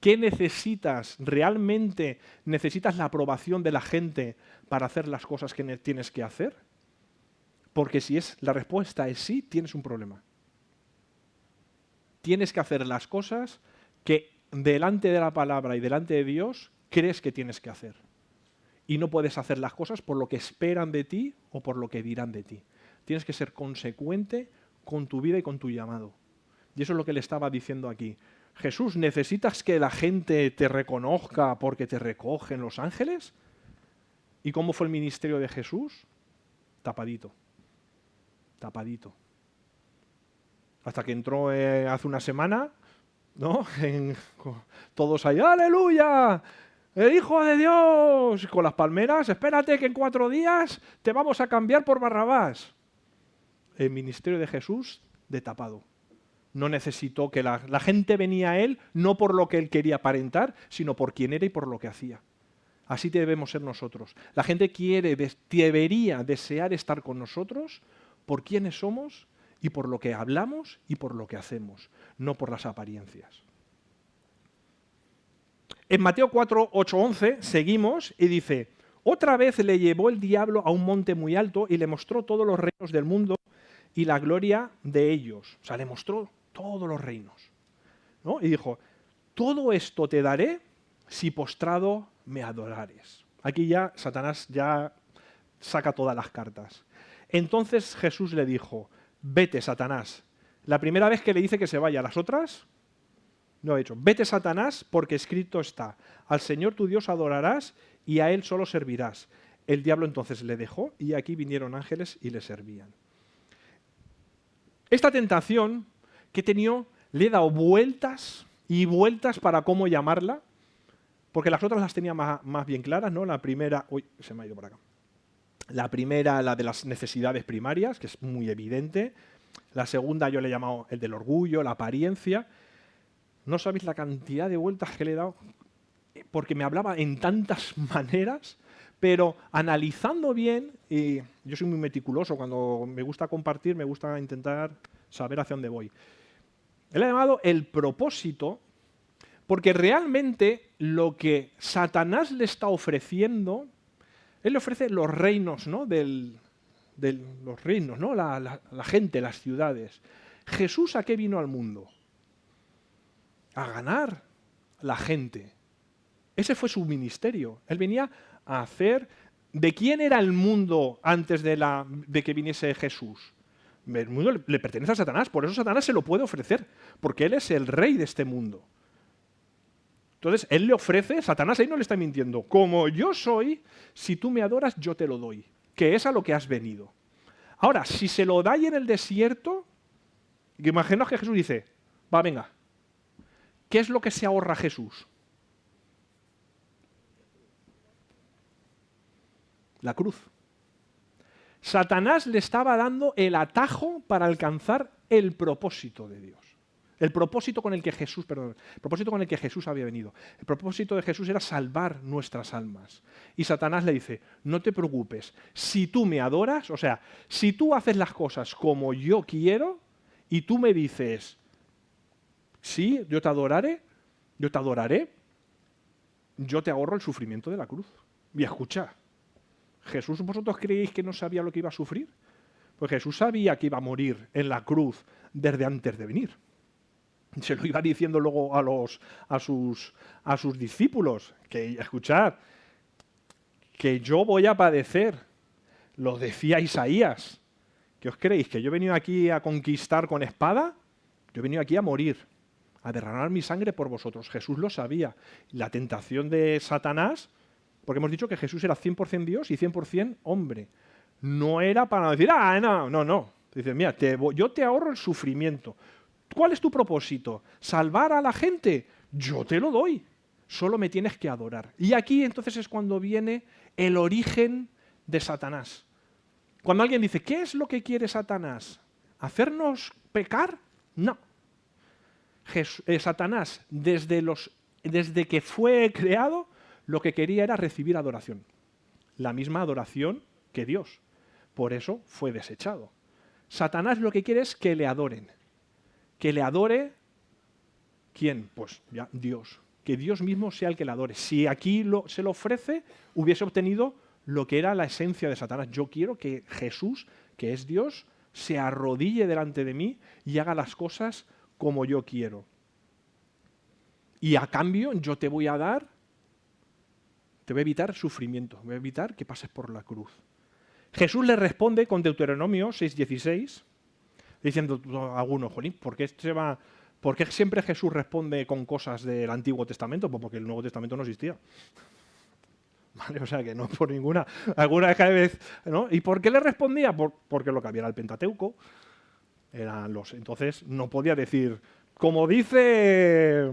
¿Qué necesitas? ¿Realmente necesitas la aprobación de la gente para hacer las cosas que tienes que hacer? Porque si la respuesta es sí, tienes un problema. Tienes que hacer las cosas que delante de la palabra y delante de Dios crees que tienes que hacer. Y no puedes hacer las cosas por lo que esperan de ti o por lo que dirán de ti. Tienes que ser consecuente con tu vida y con tu llamado. Y eso es lo que le estaba diciendo aquí. Jesús, ¿necesitas que la gente te reconozca porque te recogen los ángeles? ¿Y cómo fue el ministerio de Jesús? Tapadito. Tapadito. Hasta que entró hace una semana, ¿no? Todos ahí, ¡aleluya! ¡El Hijo de Dios! Con las palmeras, espérate que en 4 días te vamos a cambiar por Barrabás. El ministerio de Jesús, de tapado. No necesitó que la gente venía a él, no por lo que él quería aparentar, sino por quién era y por lo que hacía. Así debemos ser nosotros. La gente debería desear estar con nosotros por quiénes somos y por lo que hablamos y por lo que hacemos, no por las apariencias. En Mateo 4, 8, 11 seguimos y dice, otra vez le llevó el diablo a un monte muy alto y le mostró todos los reinos del mundo y la gloria de ellos. O sea, le mostró todos los reinos, ¿no? Y dijo, todo esto te daré si postrado me adorares. Aquí ya Satanás ya saca todas las cartas. Entonces Jesús le dijo, vete, Satanás. La primera vez que le dice que se vaya, las otras no ha hecho. Vete, Satanás, porque escrito está, al Señor tu Dios adorarás y a Él solo servirás. El diablo entonces le dejó y aquí vinieron ángeles y le servían. Esta tentación que he tenido, le he dado vueltas y vueltas para cómo llamarla, porque las otras las tenía más bien claras, ¿no? La primera, uy, se me ha ido por acá. La primera, la de las necesidades primarias, que es muy evidente. La segunda yo le he llamado el del orgullo, la apariencia. No sabéis la cantidad de vueltas que le he dado, porque me hablaba en tantas maneras, pero analizando bien, y yo soy muy meticuloso, cuando me gusta compartir, me gusta intentar saber hacia dónde voy. Él ha llamado el propósito, porque realmente lo que Satanás le está ofreciendo, él le ofrece los reinos, ¿no? Los reinos, ¿no? La gente, las ciudades. ¿Jesús a qué vino al mundo? A ganar la gente. Ese fue su ministerio. Él venía a hacer... ¿De quién era el mundo antes de que viniese Jesús? El mundo le pertenece a Satanás, por eso Satanás se lo puede ofrecer, porque él es el rey de este mundo. Entonces, él le ofrece, Satanás ahí no le está mintiendo, como yo soy, si tú me adoras, yo te lo doy, que es a lo que has venido. Ahora, si se lo da ahí en el desierto, imaginaos que Jesús dice, va, venga, ¿qué es lo que se ahorra Jesús? La cruz. Satanás le estaba dando el atajo para alcanzar el propósito de Dios. El propósito con el que Jesús había venido. El propósito de Jesús era salvar nuestras almas. Y Satanás le dice, no te preocupes, si tú me adoras, o sea, si tú haces las cosas como yo quiero y tú me dices, sí, yo te adoraré, yo te ahorro el sufrimiento de la cruz. Y escucha, ¿Jesús vosotros creéis que no sabía lo que iba a sufrir? Pues Jesús sabía que iba a morir en la cruz desde antes de venir. Se lo iba diciendo luego a sus discípulos, que escuchad, que yo voy a padecer. Lo decía Isaías. ¿Qué os creéis? ¿Que yo he venido aquí a conquistar con espada? Yo he venido aquí a morir a derramar mi sangre por vosotros. Jesús lo sabía. La tentación de Satanás, porque hemos dicho que Jesús era 100% Dios y 100% hombre. No era para decir, no. Dice, mira, yo te ahorro el sufrimiento. ¿Cuál es tu propósito? ¿Salvar a la gente? Yo te lo doy. Solo me tienes que adorar. Y aquí entonces es cuando viene el origen de Satanás. Cuando alguien dice, ¿qué es lo que quiere Satanás? ¿Hacernos pecar? No. Satanás, desde que fue creado, lo que quería era recibir adoración. La misma adoración que Dios. Por eso fue desechado. Satanás lo que quiere es que le adoren. Que le adore, ¿quién? Pues ya Dios. Que Dios mismo sea el que le adore. Si aquí se lo ofrece, hubiese obtenido lo que era la esencia de Satanás. Yo quiero que Jesús, que es Dios, se arrodille delante de mí y haga las cosas como yo quiero. Y a cambio yo te voy a dar, te voy a evitar sufrimiento, voy a evitar que pases por la cruz. Jesús le responde con Deuteronomio 6:16, diciendo a algunos, Jolín, ¿por qué siempre Jesús responde con cosas del Antiguo Testamento? Pues porque el Nuevo Testamento no existía. ¿Vale? O sea que no por ninguna, alguna vez, ¿no? ¿Y por qué le respondía? Porque lo que había era el Pentateuco. Entonces no podía decir, como dice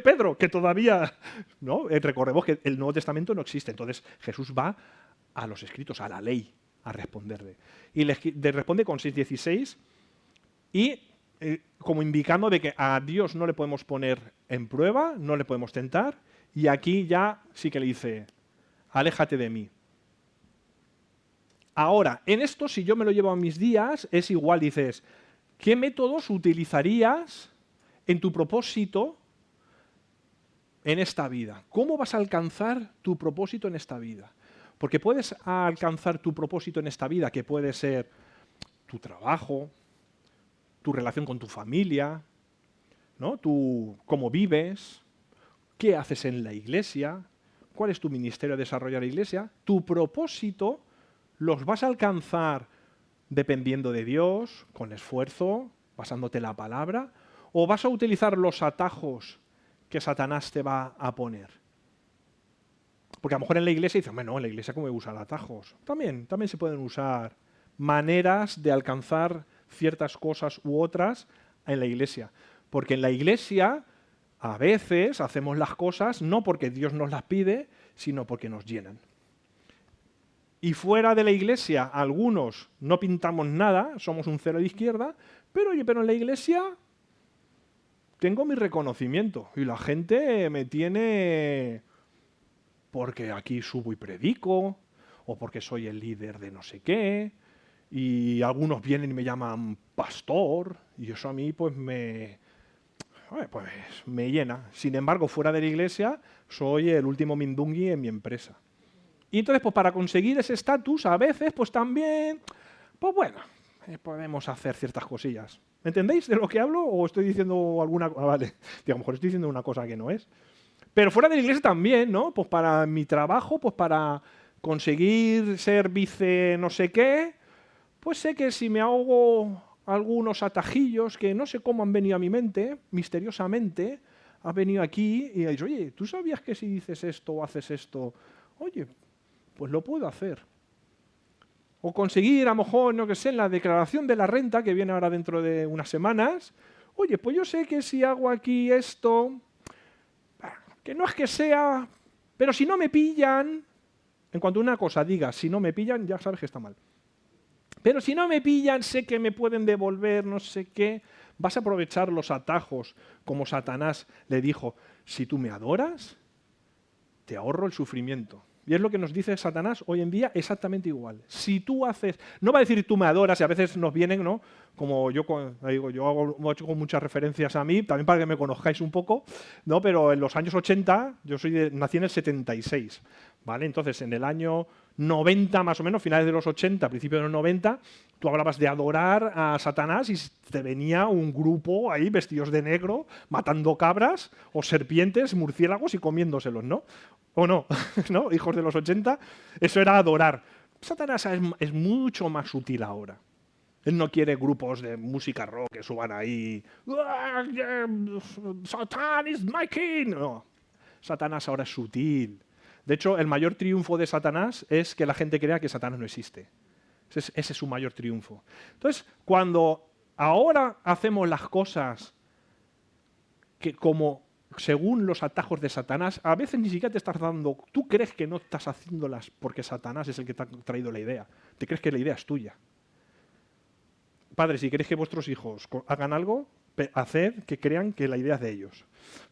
Pedro, que todavía, ¿no? Recordemos que el Nuevo Testamento no existe. Entonces Jesús va a los escritos, a la ley, a responderle. Y le responde con 6:16 y como indicando de que a Dios no le podemos poner en prueba, no le podemos tentar, y aquí ya sí que le dice, aléjate de mí. Ahora, en esto, si yo me lo llevo a mis días, es igual, dices, ¿qué métodos utilizarías en tu propósito en esta vida? ¿Cómo vas a alcanzar tu propósito en esta vida? Porque puedes alcanzar tu propósito en esta vida, que puede ser tu trabajo, tu relación con tu familia, ¿no? Cómo vives, qué haces en la iglesia, cuál es tu ministerio de desarrollar la iglesia. Tu propósito los vas a alcanzar dependiendo de Dios, con esfuerzo, basándote en la palabra, o vas a utilizar los atajos que Satanás te va a poner. Porque a lo mejor en la iglesia dicen, bueno, en la iglesia ¿cómo voy a usar atajos? También se pueden usar maneras de alcanzar ciertas cosas u otras en la iglesia. Porque en la iglesia a veces hacemos las cosas no porque Dios nos las pide, sino porque nos llenan. Y fuera de la iglesia, algunos no pintamos nada, somos un cero de izquierda, pero en la iglesia tengo mi reconocimiento y la gente me tiene porque aquí subo y predico, o porque soy el líder de no sé qué, y algunos vienen y me llaman pastor, y eso a mí pues me llena. Sin embargo, fuera de la iglesia, soy el último mindungui en mi empresa. Y entonces, pues para conseguir ese estatus, a veces, pues también, pues bueno, podemos hacer ciertas cosillas. ¿Entendéis de lo que hablo? ¿O estoy diciendo alguna cosa? Vale, a lo mejor estoy diciendo una cosa que no es. Pero fuera de la iglesia también, ¿no? Pues para mi trabajo, pues para conseguir ser vice no sé qué, pues sé que si me hago algunos atajillos que no sé cómo han venido a mi mente, misteriosamente, ha venido aquí y ha dicho, oye, ¿tú sabías que si dices esto o haces esto, oye, pues lo puedo hacer? O conseguir, a lo mejor, no que sé, en la declaración de la renta, que viene ahora dentro de unas semanas, oye, pues yo sé que si hago aquí esto, que no es que sea, pero si no me pillan, en cuanto una cosa diga, si no me pillan, ya sabes que está mal. Pero si no me pillan, sé que me pueden devolver, no sé qué. Vas a aprovechar los atajos, como Satanás le dijo, si tú me adoras, te ahorro el sufrimiento. Y es lo que nos dice Satanás hoy en día exactamente igual. Si tú haces, no va a decir tú me adoras, y a veces nos vienen, ¿no? Como yo hago muchas referencias a mí, también para que me conozcáis un poco, ¿no? Pero en los años 80, nací en el 76, ¿vale? Entonces, en el año 90 más o menos, finales de los 80, principios de los 90, tú hablabas de adorar a Satanás y te venía un grupo ahí vestidos de negro, matando cabras o serpientes, murciélagos y comiéndoselos, ¿no? ¿O no? ¿No? Hijos de los 80, eso era adorar. Satanás es mucho más sutil ahora. Él no quiere grupos de música rock que suban ahí. Satan is my king. No. Satanás ahora es sutil. De hecho, el mayor triunfo de Satanás es que la gente crea que Satanás no existe. Ese es su mayor triunfo. Entonces, cuando ahora hacemos las cosas que como según los atajos de Satanás, a veces ni siquiera te estás dando... Tú crees que no estás haciéndolas porque Satanás es el que te ha traído la idea. Te crees que la idea es tuya. Padres, si queréis que vuestros hijos hagan algo, haced que crean que la idea es de ellos.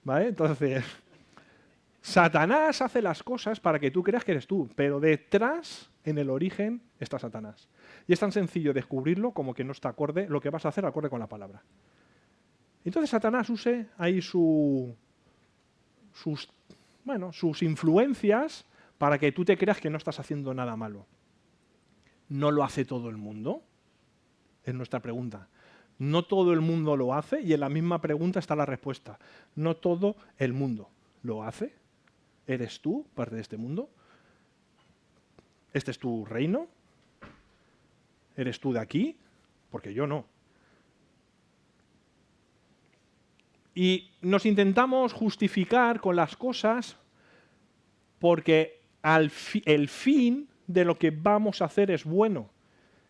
¿Vale? Entonces, Satanás hace las cosas para que tú creas que eres tú, pero detrás, en el origen, está Satanás. Y es tan sencillo descubrirlo como que no está acorde, lo que vas a hacer acorde con la palabra. Entonces Satanás use ahí sus influencias para que tú te creas que no estás haciendo nada malo. ¿No lo hace todo el mundo? Es nuestra pregunta. No todo el mundo lo hace y en la misma pregunta está la respuesta. No todo el mundo lo hace. ¿Eres tú parte de este mundo? ¿Este es tu reino? ¿Eres tú de aquí? Porque yo no. Y nos intentamos justificar con las cosas porque el fin de lo que vamos a hacer es bueno.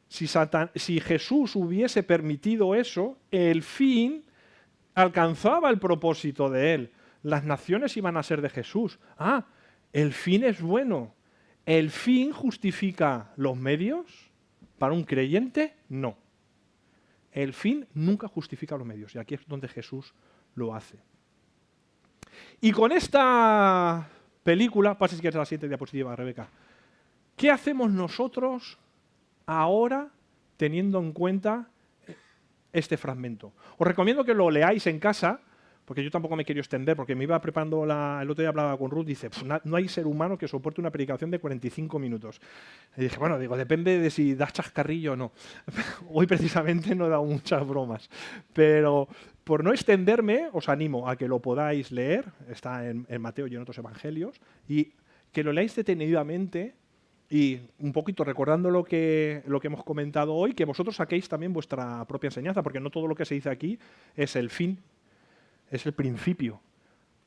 Si Jesús hubiese permitido eso, el fin alcanzaba el propósito de él. Las naciones iban a ser de Jesús. El fin es bueno. ¿El fin justifica los medios? ¿Para un creyente? No. El fin nunca justifica los medios. Y aquí es donde Jesús lo hace. Y con esta película, pasa si quieres la siguiente diapositiva, Rebeca. ¿Qué hacemos nosotros ahora teniendo en cuenta este fragmento? Os recomiendo que lo leáis en casa, porque yo tampoco me quiero extender, porque me iba preparando el otro día hablaba con Ruth, dice, no hay ser humano que soporte una predicación de 45 minutos. Y dije, bueno, depende de si das chascarrillo o no. Hoy precisamente no he dado muchas bromas. Pero por no extenderme, os animo a que lo podáis leer, está en Mateo y en otros evangelios, y que lo leáis detenidamente y un poquito recordando lo que hemos comentado hoy, que vosotros saquéis también vuestra propia enseñanza, porque no todo lo que se dice aquí es el fin. Es el principio.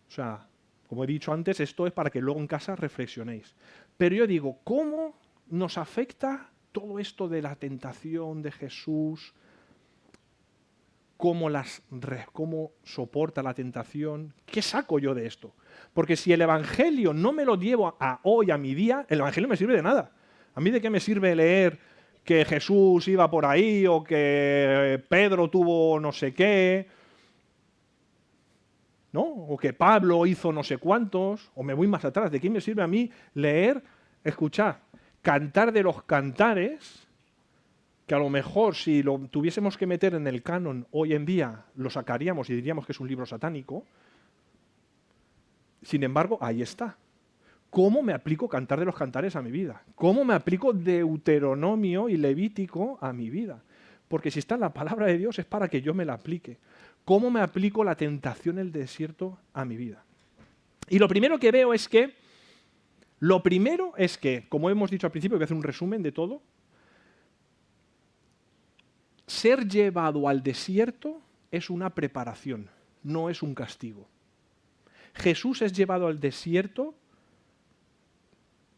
O sea, como he dicho antes, esto es para que luego en casa reflexionéis. Pero yo digo, ¿cómo nos afecta todo esto de la tentación de Jesús? ¿Cómo soporta la tentación? ¿Qué saco yo de esto? Porque si el Evangelio no me lo llevo a hoy, a mi día, el Evangelio me sirve de nada. ¿A mí de qué me sirve leer que Jesús iba por ahí o que Pedro tuvo no sé qué? ¿No? O que Pablo hizo no sé cuántos, o me voy más atrás. ¿De qué me sirve a mí leer, escuchar, Cantar de los Cantares, que a lo mejor si lo tuviésemos que meter en el canon hoy en día, lo sacaríamos y diríamos que es un libro satánico? Sin embargo, ahí está. ¿Cómo me aplico Cantar de los Cantares a mi vida? ¿Cómo me aplico Deuteronomio y Levítico a mi vida? Porque si está en la palabra de Dios es para que yo me la aplique. ¿Cómo me aplico la tentación en el desierto a mi vida? Y lo primero que veo es que, como hemos dicho al principio, voy a hacer un resumen de todo, ser llevado al desierto es una preparación, no es un castigo. Jesús es llevado al desierto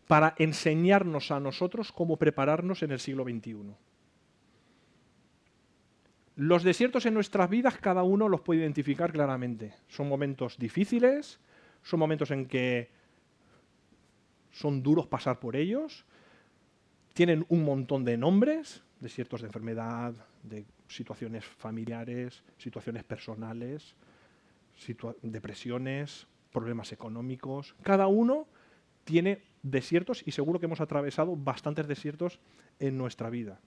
para enseñarnos a nosotros cómo prepararnos en el siglo XXI. Los desiertos en nuestras vidas, cada uno los puede identificar claramente. Son momentos difíciles, son momentos en que son duros pasar por ellos, tienen un montón de nombres, desiertos de enfermedad, de situaciones familiares, situaciones personales, depresiones, problemas económicos. Cada uno tiene desiertos y seguro que hemos atravesado bastantes desiertos en nuestra vida.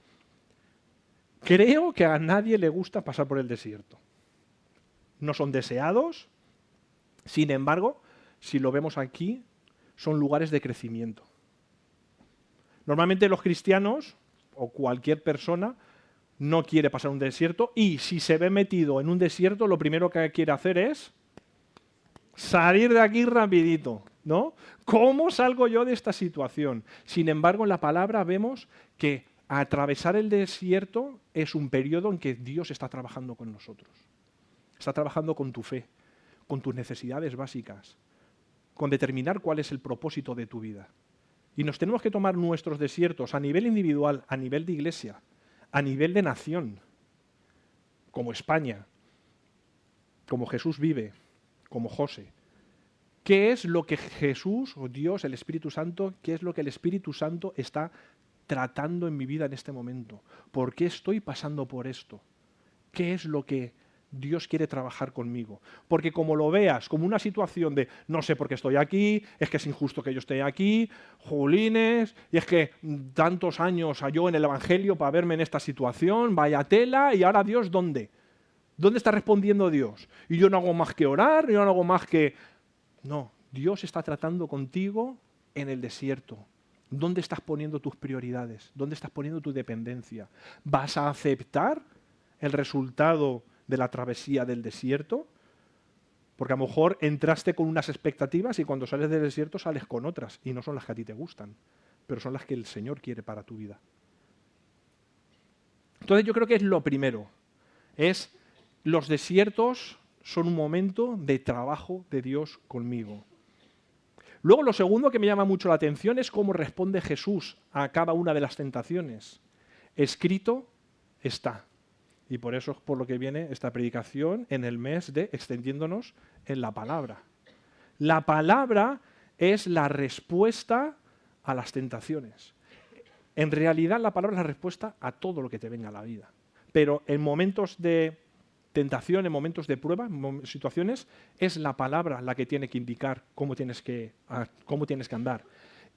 Creo que a nadie le gusta pasar por el desierto. No son deseados, sin embargo, si lo vemos aquí, son lugares de crecimiento. Normalmente los cristianos, o cualquier persona, no quiere pasar un desierto y si se ve metido en un desierto, lo primero que quiere hacer es salir de aquí rapidito, ¿no? ¿Cómo salgo yo de esta situación? Sin embargo, en la palabra vemos que Atravesar el desierto es un periodo en que Dios está trabajando con nosotros. Está trabajando con tu fe, con tus necesidades básicas, con determinar cuál es el propósito de tu vida. Y nos tenemos que tomar nuestros desiertos a nivel individual, a nivel de iglesia, a nivel de nación, como España, como Jesús vive, como José. ¿Qué es lo que Jesús o Dios, el Espíritu Santo, qué es lo que el Espíritu Santo está tratando en mi vida en este momento? ¿Por qué estoy pasando por esto? ¿Qué es lo que Dios quiere trabajar conmigo? Porque como lo veas como una situación de no sé por qué estoy aquí, es que es injusto que yo esté aquí, jolines, y es que tantos años yo en el Evangelio para verme en esta situación, vaya tela, y ahora Dios, ¿dónde? ¿Dónde está respondiendo Dios? Y yo no hago más que orar, yo no hago más que... No, Dios está tratando contigo en el desierto. ¿Dónde estás poniendo tus prioridades? ¿Dónde estás poniendo tu dependencia? ¿Vas a aceptar el resultado de la travesía del desierto? Porque a lo mejor entraste con unas expectativas y cuando sales del desierto sales con otras y no son las que a ti te gustan, pero son las que el Señor quiere para tu vida. Entonces yo creo que es lo primero, los desiertos son un momento de trabajo de Dios conmigo. Luego lo segundo que me llama mucho la atención es cómo responde Jesús a cada una de las tentaciones. Escrito está. Y por eso es por lo que viene esta predicación en el mes de extendiéndonos en la palabra. La palabra es la respuesta a las tentaciones. En realidad la palabra es la respuesta a todo lo que te venga a la vida. Pero en momentos de tentación, en momentos de prueba, en situaciones, es la palabra la que tiene que indicar cómo tienes que andar.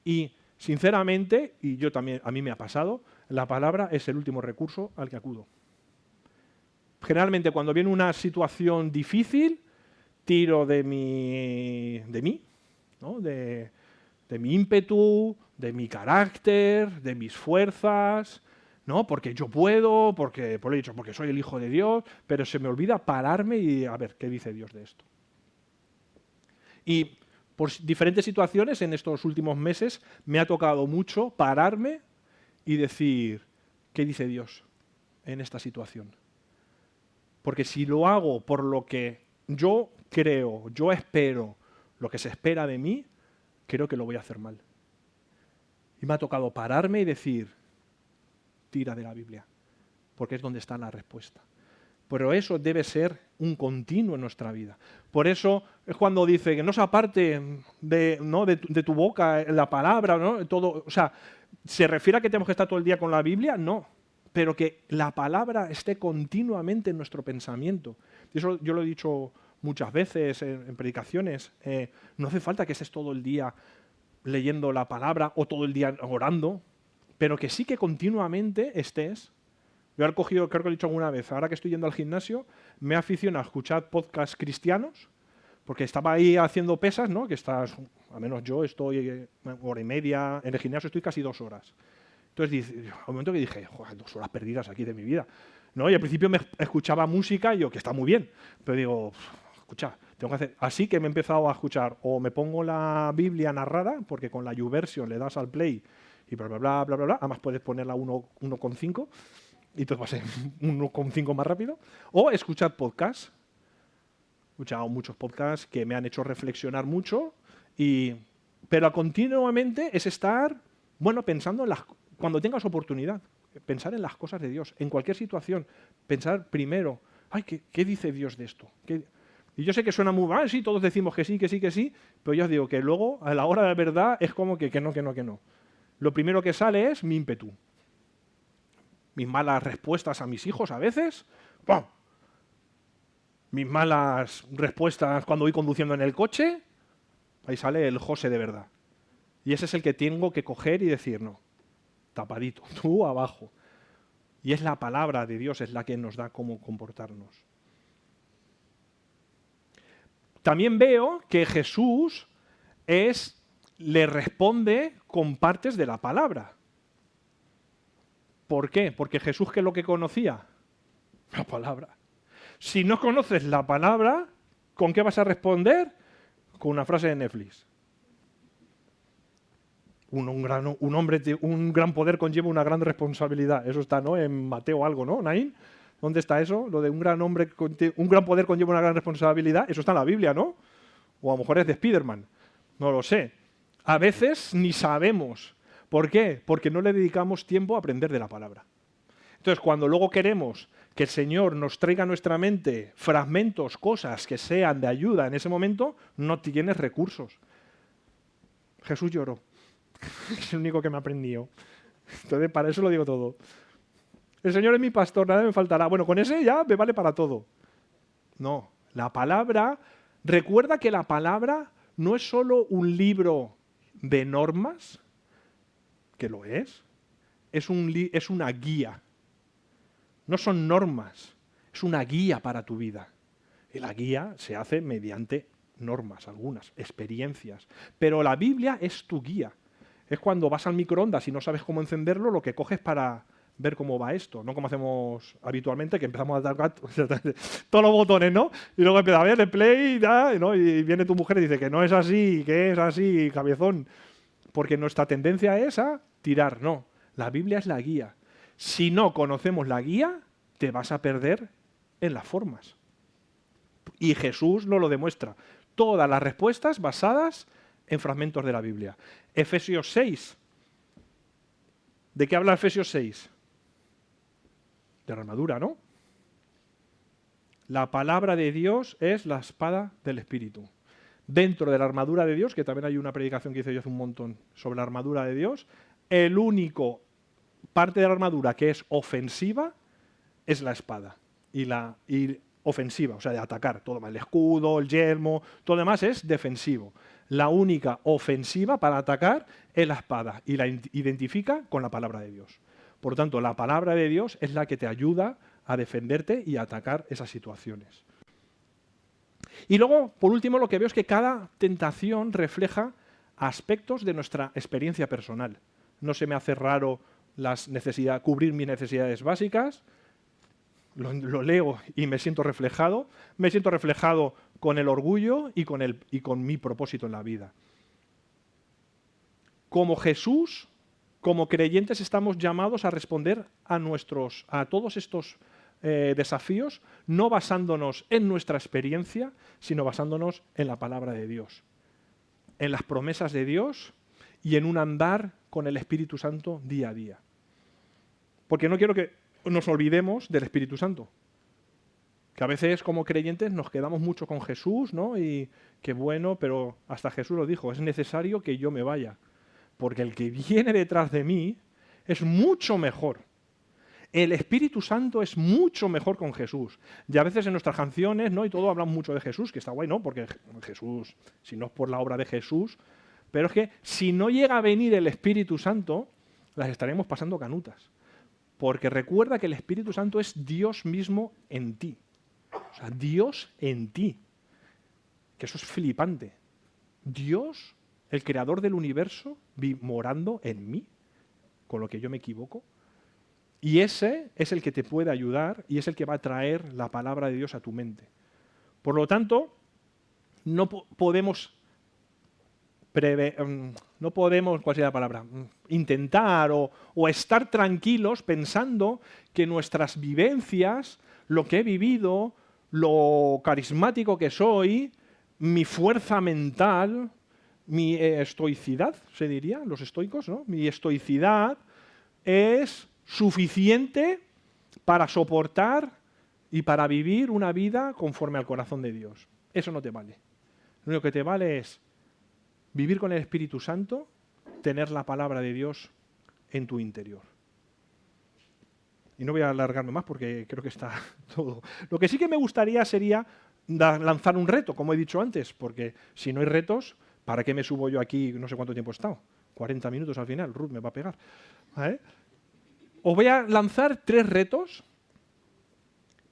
Y sinceramente, y yo también, a mí me ha pasado, la palabra es el último recurso al que acudo. Generalmente cuando viene una situación difícil, tiro de mí, ¿no? de mi ímpetu, de mi carácter, de mis fuerzas, ¿no? Porque yo puedo, porque soy el Hijo de Dios, pero se me olvida pararme y a ver qué dice Dios de esto. Y por diferentes situaciones en estos últimos meses me ha tocado mucho pararme y decir, ¿qué dice Dios en esta situación? Porque si lo hago por lo que yo creo, yo espero, lo que se espera de mí, creo que lo voy a hacer mal. Y me ha tocado pararme y decir, tira de la Biblia, porque es donde está la respuesta. Pero eso debe ser un continuo en nuestra vida. Por eso es cuando dice que no se aparte de tu boca la palabra, ¿no? Todo, o sea, ¿se refiere a que tenemos que estar todo el día con la Biblia? No, pero que la palabra esté continuamente en nuestro pensamiento. Y eso yo lo he dicho muchas veces en predicaciones. No hace falta que estés todo el día leyendo la palabra o todo el día orando, pero que sí que continuamente estés. Yo he cogido, creo que lo he dicho alguna vez, ahora que estoy yendo al gimnasio, me aficiono a escuchar podcasts cristianos, porque estaba ahí haciendo pesas, ¿no? Que estás, al menos yo estoy una hora y media, en el gimnasio estoy casi 2 horas. Entonces, al momento que dije, 2 horas perdidas aquí de mi vida, ¿no? Y al principio me escuchaba música y yo, que está muy bien, pero digo, escucha, tengo que hacer. Así que me he empezado a escuchar, o me pongo la Biblia narrada, porque con la YouVersion le das al play y bla, bla, bla, bla, bla, bla. Además puedes ponerla 1,5 y entonces va a ser 1,5 más rápido. O escuchar podcasts. He escuchado muchos podcasts que me han hecho reflexionar mucho, pero continuamente es estar, pensando en cuando tengas oportunidad, pensar en las cosas de Dios, en cualquier situación, pensar primero, ¿qué dice Dios de esto? Y yo sé que suena muy sí, todos decimos que sí, que sí, que sí, pero ya os digo que luego, a la hora de la verdad, es como que no. Lo primero que sale es mi ímpetu. Mis malas respuestas a mis hijos a veces, ¡pum! Mis malas respuestas cuando voy conduciendo en el coche, ahí sale el José de verdad. Y ese es el que tengo que coger y decir, no, tapadito, tú abajo. Y es la palabra de Dios, es la que nos da cómo comportarnos. También veo que Jesús le responde con partes de la palabra. ¿Por qué? Porque Jesús, ¿qué es lo que conocía? La palabra. Si no conoces la palabra, ¿con qué vas a responder? Con una frase de Netflix. un gran poder conlleva una gran responsabilidad. Eso está, ¿no? En Mateo algo, ¿no? ¿Naín? ¿Dónde está eso? Lo de un gran poder conlleva una gran responsabilidad. Eso está en la Biblia, ¿no? O a lo mejor es de Spiderman. No lo sé. A veces ni sabemos. ¿Por qué? Porque no le dedicamos tiempo a aprender de la palabra. Entonces, cuando luego queremos que el Señor nos traiga a nuestra mente fragmentos, cosas que sean de ayuda en ese momento, no tienes recursos. Jesús lloró. Es el único que me ha aprendido. Entonces, para eso lo digo todo. El Señor es mi pastor, nada me faltará. Bueno, con ese ya me vale para todo. No, la palabra, recuerda que la palabra no es solo un libro de normas, que lo es una guía. No son normas, es una guía para tu vida. Y la guía se hace mediante normas, algunas, experiencias. Pero la Biblia es tu guía. Es cuando vas al microondas y no sabes cómo encenderlo, lo que coges para ver cómo va esto. No como hacemos habitualmente, que empezamos a dar todos los botones, ¿no? Y luego empieza a ver el play, ¿no? Y viene tu mujer y dice que no es así, que es así, cabezón. Porque nuestra tendencia es a tirar. No, la Biblia es la guía. Si no conocemos la guía, te vas a perder en las formas. Y Jesús nos lo demuestra. Todas las respuestas basadas en fragmentos de la Biblia. Efesios 6. ¿De qué habla Efesios 6? De la armadura, ¿no? La palabra de Dios es la espada del Espíritu. Dentro de la armadura de Dios, que también hay una predicación que hice yo hace un montón sobre la armadura de Dios, el único parte de la armadura que es ofensiva es la espada. Y ofensiva, o sea, de atacar. Todo el escudo, el yelmo, todo lo demás es defensivo. La única ofensiva para atacar es la espada y la identifica con la palabra de Dios. Por tanto, la palabra de Dios es la que te ayuda a defenderte y a atacar esas situaciones. Y luego, por último, lo que veo es que cada tentación refleja aspectos de nuestra experiencia personal. No se me hace raro cubrir mis necesidades básicas. Lo leo y me siento reflejado. Me siento reflejado con el orgullo y con mi propósito en la vida. Como Jesús, como creyentes, estamos llamados a responder a todos estos desafíos, no basándonos en nuestra experiencia, sino basándonos en la palabra de Dios, en las promesas de Dios y en un andar con el Espíritu Santo día a día. Porque no quiero que nos olvidemos del Espíritu Santo. Que a veces como creyentes nos quedamos mucho con Jesús, ¿no? Y qué bueno, pero hasta Jesús lo dijo, es necesario que yo me vaya. Porque el que viene detrás de mí es mucho mejor. El Espíritu Santo es mucho mejor con Jesús. Y a veces en nuestras canciones, ¿no? Y todo hablan mucho de Jesús, que está guay, ¿no? Porque Jesús, si no es por la obra de Jesús, pero es que si no llega a venir el Espíritu Santo, las estaremos pasando canutas. Porque recuerda que el Espíritu Santo es Dios mismo en ti. O sea, Dios en ti. Que eso es flipante. Dios, el creador del universo, morando en mí, con lo que yo me equivoco. Y ese es el que te puede ayudar y es el que va a traer la palabra de Dios a tu mente. Por lo tanto, no podemos ¿cuál sería la palabra? Intentar o estar tranquilos pensando que nuestras vivencias, lo que he vivido, lo carismático que soy, mi fuerza mental, mi estoicidad, se diría, los estoicos, ¿no? Mi estoicidad es suficiente para soportar y para vivir una vida conforme al corazón de Dios. Eso no te vale. Lo único que te vale es vivir con el Espíritu Santo, tener la palabra de Dios en tu interior. Y no voy a alargarme más porque creo que está todo. Lo que sí que me gustaría sería lanzar un reto, como he dicho antes, porque si no hay retos, ¿para qué me subo yo aquí? No sé cuánto tiempo he estado. 40 minutos al final, Ruth me va a pegar. ¿Vale? Os voy a lanzar 3 retos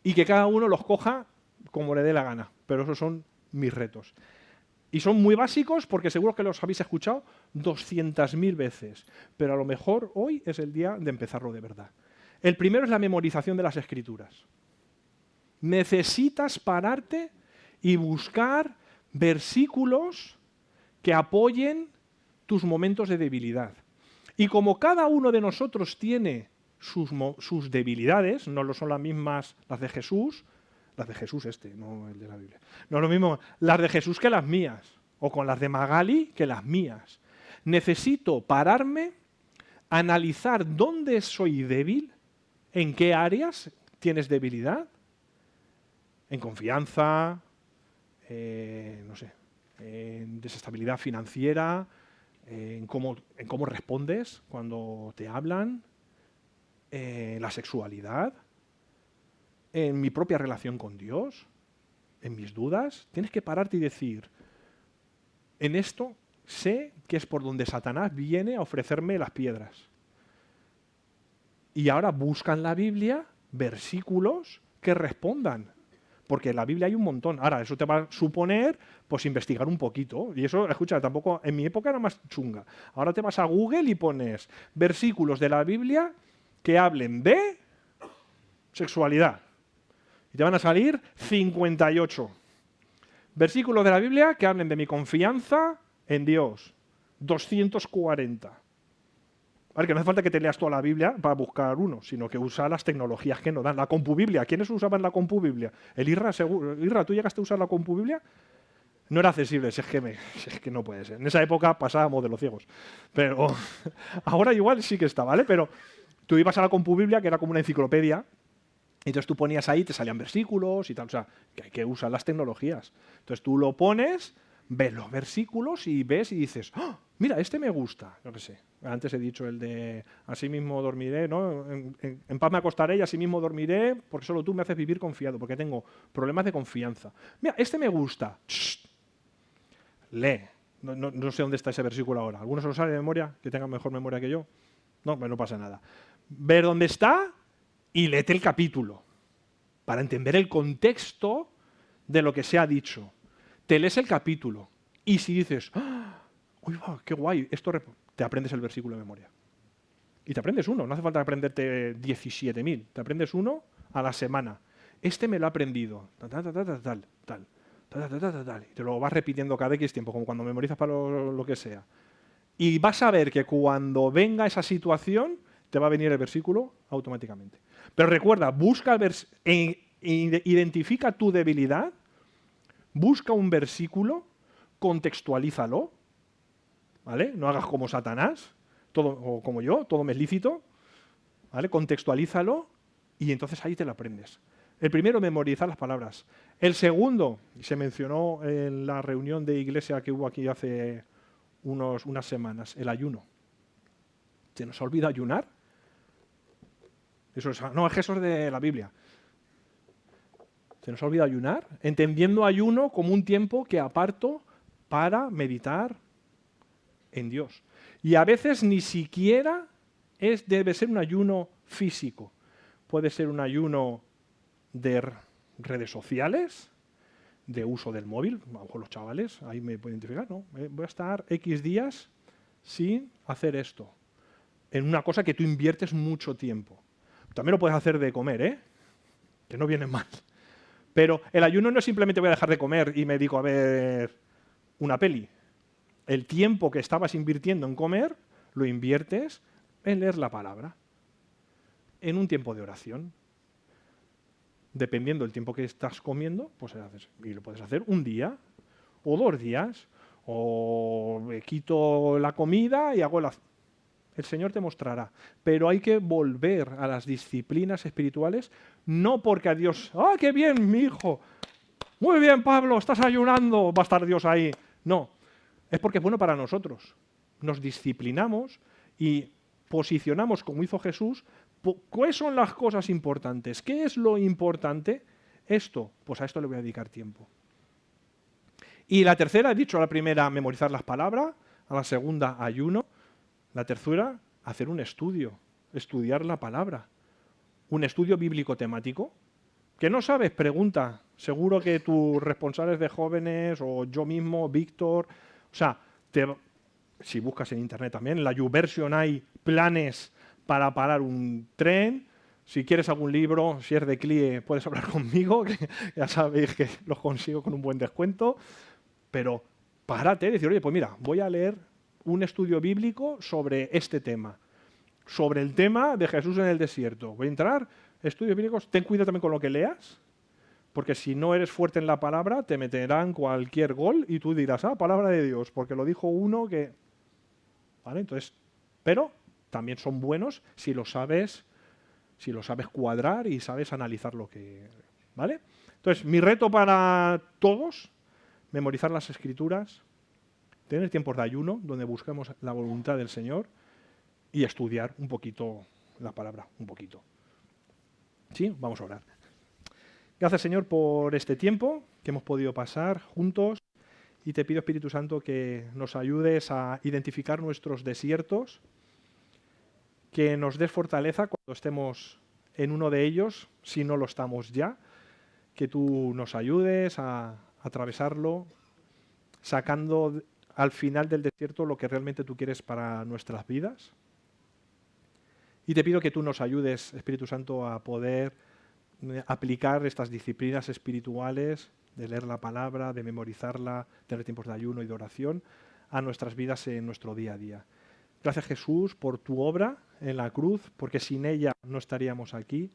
y que cada uno los coja como le dé la gana. Pero esos son mis retos. Y son muy básicos porque seguro que los habéis escuchado 200.000 veces. Pero a lo mejor hoy es el día de empezarlo de verdad. El primero es la memorización de las Escrituras. Necesitas pararte y buscar versículos que apoyen tus momentos de debilidad. Y como cada uno de nosotros tiene sus debilidades, no lo son las mismas las de Jesús no el de la Biblia, no es lo mismo las de Jesús que las mías, o con las de Magali que las mías. Necesito pararme, analizar dónde soy débil, en qué áreas tienes debilidad, en confianza, no sé, en desestabilidad financiera, en cómo respondes cuando te hablan, en la sexualidad, en mi propia relación con Dios, en mis dudas. Tienes que pararte y decir, en esto sé que es por donde Satanás viene a ofrecerme las piedras. Y ahora busca en la Biblia versículos que respondan. Porque en la Biblia hay un montón. Ahora, eso te va a suponer, pues, investigar un poquito. Y eso, escucha, tampoco, en mi época era más chunga. Ahora te vas a Google y pones versículos de la Biblia que hablen de sexualidad. Y te van a salir 58. Versículos de la Biblia que hablen de mi confianza en Dios. 240. A ver, que no hace falta que te leas toda la Biblia para buscar uno, sino que usa las tecnologías que nos dan. La CompuBiblia. ¿Quiénes usaban la CompuBiblia? El Irra, seguro. Irra, ¿tú llegaste a usar la CompuBiblia? No era accesible, si es que no puede ser. En esa época pasábamos de los ciegos. Pero ahora igual sí que está, ¿vale? Pero tú ibas a la CompuBiblia, que era como una enciclopedia, y entonces tú ponías ahí, te salían versículos y tal. O sea, que hay que usar las tecnologías. Entonces tú lo pones, ves los versículos y ves y dices, ¡oh! Mira, este me gusta. Yo qué sé. Antes he dicho el de así mismo dormiré, ¿no? En paz me acostaré y así mismo dormiré porque solo tú me haces vivir confiado, porque tengo problemas de confianza. Mira, este me gusta. ¡Shh! Lee. No sé dónde está ese versículo ahora. ¿Alguno se lo sabe de memoria? Que tenga mejor memoria que yo. No, pues no pasa nada. Ver dónde está y léete el capítulo para entender el contexto de lo que se ha dicho. Te lees el capítulo y si dices, ¡ah! ¡Uy, va, qué guay! Te aprendes el versículo de memoria. Y te aprendes uno, no hace falta aprenderte 17.000. Te aprendes uno a la semana. Este me lo ha aprendido. Tal. Y te lo vas repitiendo cada X tiempo, como cuando memorizas para lo que sea. Y vas a ver que cuando venga esa situación, te va a venir el versículo automáticamente. Pero recuerda, identifica tu debilidad, busca un versículo, contextualízalo, ¿vale? No hagas como Satanás, o como yo, todo me es lícito, ¿vale? Contextualízalo y entonces ahí te lo aprendes. El primero, memorizar las palabras. El segundo, se mencionó en la reunión de iglesia que hubo aquí hace unas semanas, el ayuno. ¿Se nos olvida ayunar? Eso es que eso es de la Biblia. Se nos olvida ayunar, entendiendo ayuno como un tiempo que aparto para meditar en Dios. Y a veces ni siquiera debe ser un ayuno físico. Puede ser un ayuno de redes sociales, de uso del móvil, a lo mejor los chavales, ahí me pueden identificar, ¿no? Voy a estar X días sin hacer esto, en una cosa que tú inviertes mucho tiempo. También lo puedes hacer de comer, que no viene mal. Pero el ayuno no es simplemente voy a dejar de comer y me dedico a ver una peli. El tiempo que estabas invirtiendo en comer, lo inviertes en leer la palabra, en un tiempo de oración. Dependiendo del tiempo que estás comiendo, pues y lo puedes hacer un día o 2 días, o me quito la comida y hago el Señor te mostrará. Pero hay que volver a las disciplinas espirituales, no porque a Dios, ¡ah, qué bien, mi hijo! Muy bien, Pablo, estás ayunando, va a estar Dios ahí. No, es porque es bueno para nosotros. Nos disciplinamos y posicionamos, como hizo Jesús, ¿cuáles son las cosas importantes? ¿Qué es lo importante? Esto, pues a esto le voy a dedicar tiempo. Y la tercera, he dicho, a la primera, memorizar las palabras, a la segunda, ayuno, la tercera, hacer un estudio, estudiar la palabra, un estudio bíblico temático. ¿Que no sabes? Pregunta. Seguro que tus responsables de jóvenes o yo mismo, Víctor, o sea, si buscas en internet también, en la YouVersion hay planes para parar un tren. Si quieres algún libro, si eres de CLIE, puedes hablar conmigo, que ya sabéis que los consigo con un buen descuento. Pero párate y decir, oye, pues mira, voy a leer un estudio bíblico sobre este tema, sobre el tema de Jesús en el desierto. Voy a entrar, estudios bíblicos, ten cuidado también con lo que leas, porque si no eres fuerte en la palabra, te meterán cualquier gol y tú dirás, palabra de Dios, porque lo dijo uno que... ¿Vale? Entonces, pero también son buenos si lo sabes cuadrar y sabes analizar lo que... ¿Vale? Entonces, mi reto para todos, memorizar las Escrituras, tener tiempos de ayuno donde busquemos la voluntad del Señor y estudiar un poquito la palabra, un poquito. ¿Sí? Vamos a orar. Gracias, Señor, por este tiempo que hemos podido pasar juntos y te pido, Espíritu Santo, que nos ayudes a identificar nuestros desiertos, que nos des fortaleza cuando estemos en uno de ellos, si no lo estamos ya, que tú nos ayudes a atravesarlo, sacando al final del desierto lo que realmente tú quieres para nuestras vidas. Y te pido que tú nos ayudes, Espíritu Santo, a poder aplicar estas disciplinas espirituales, de leer la palabra, de memorizarla, tener tiempos de ayuno y de oración, a nuestras vidas en nuestro día a día. Gracias, Jesús, por tu obra en la cruz, porque sin ella no estaríamos aquí.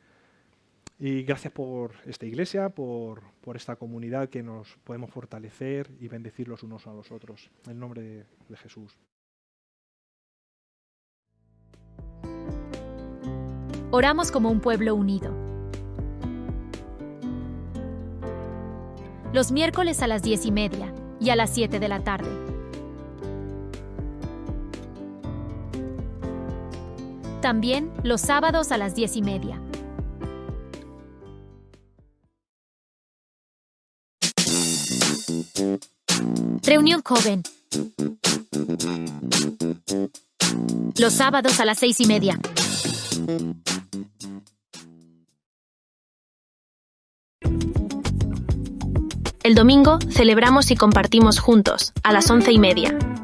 Y gracias por esta iglesia, por esta comunidad que nos podemos fortalecer y bendecir los unos a los otros. En el nombre de Jesús. Oramos como un pueblo unido. Los miércoles a las 10:30 y a las 7 de la tarde. También los sábados a las 10:30. Reunión joven. Los sábados a las 6:30. El domingo celebramos y compartimos juntos a las 11:30.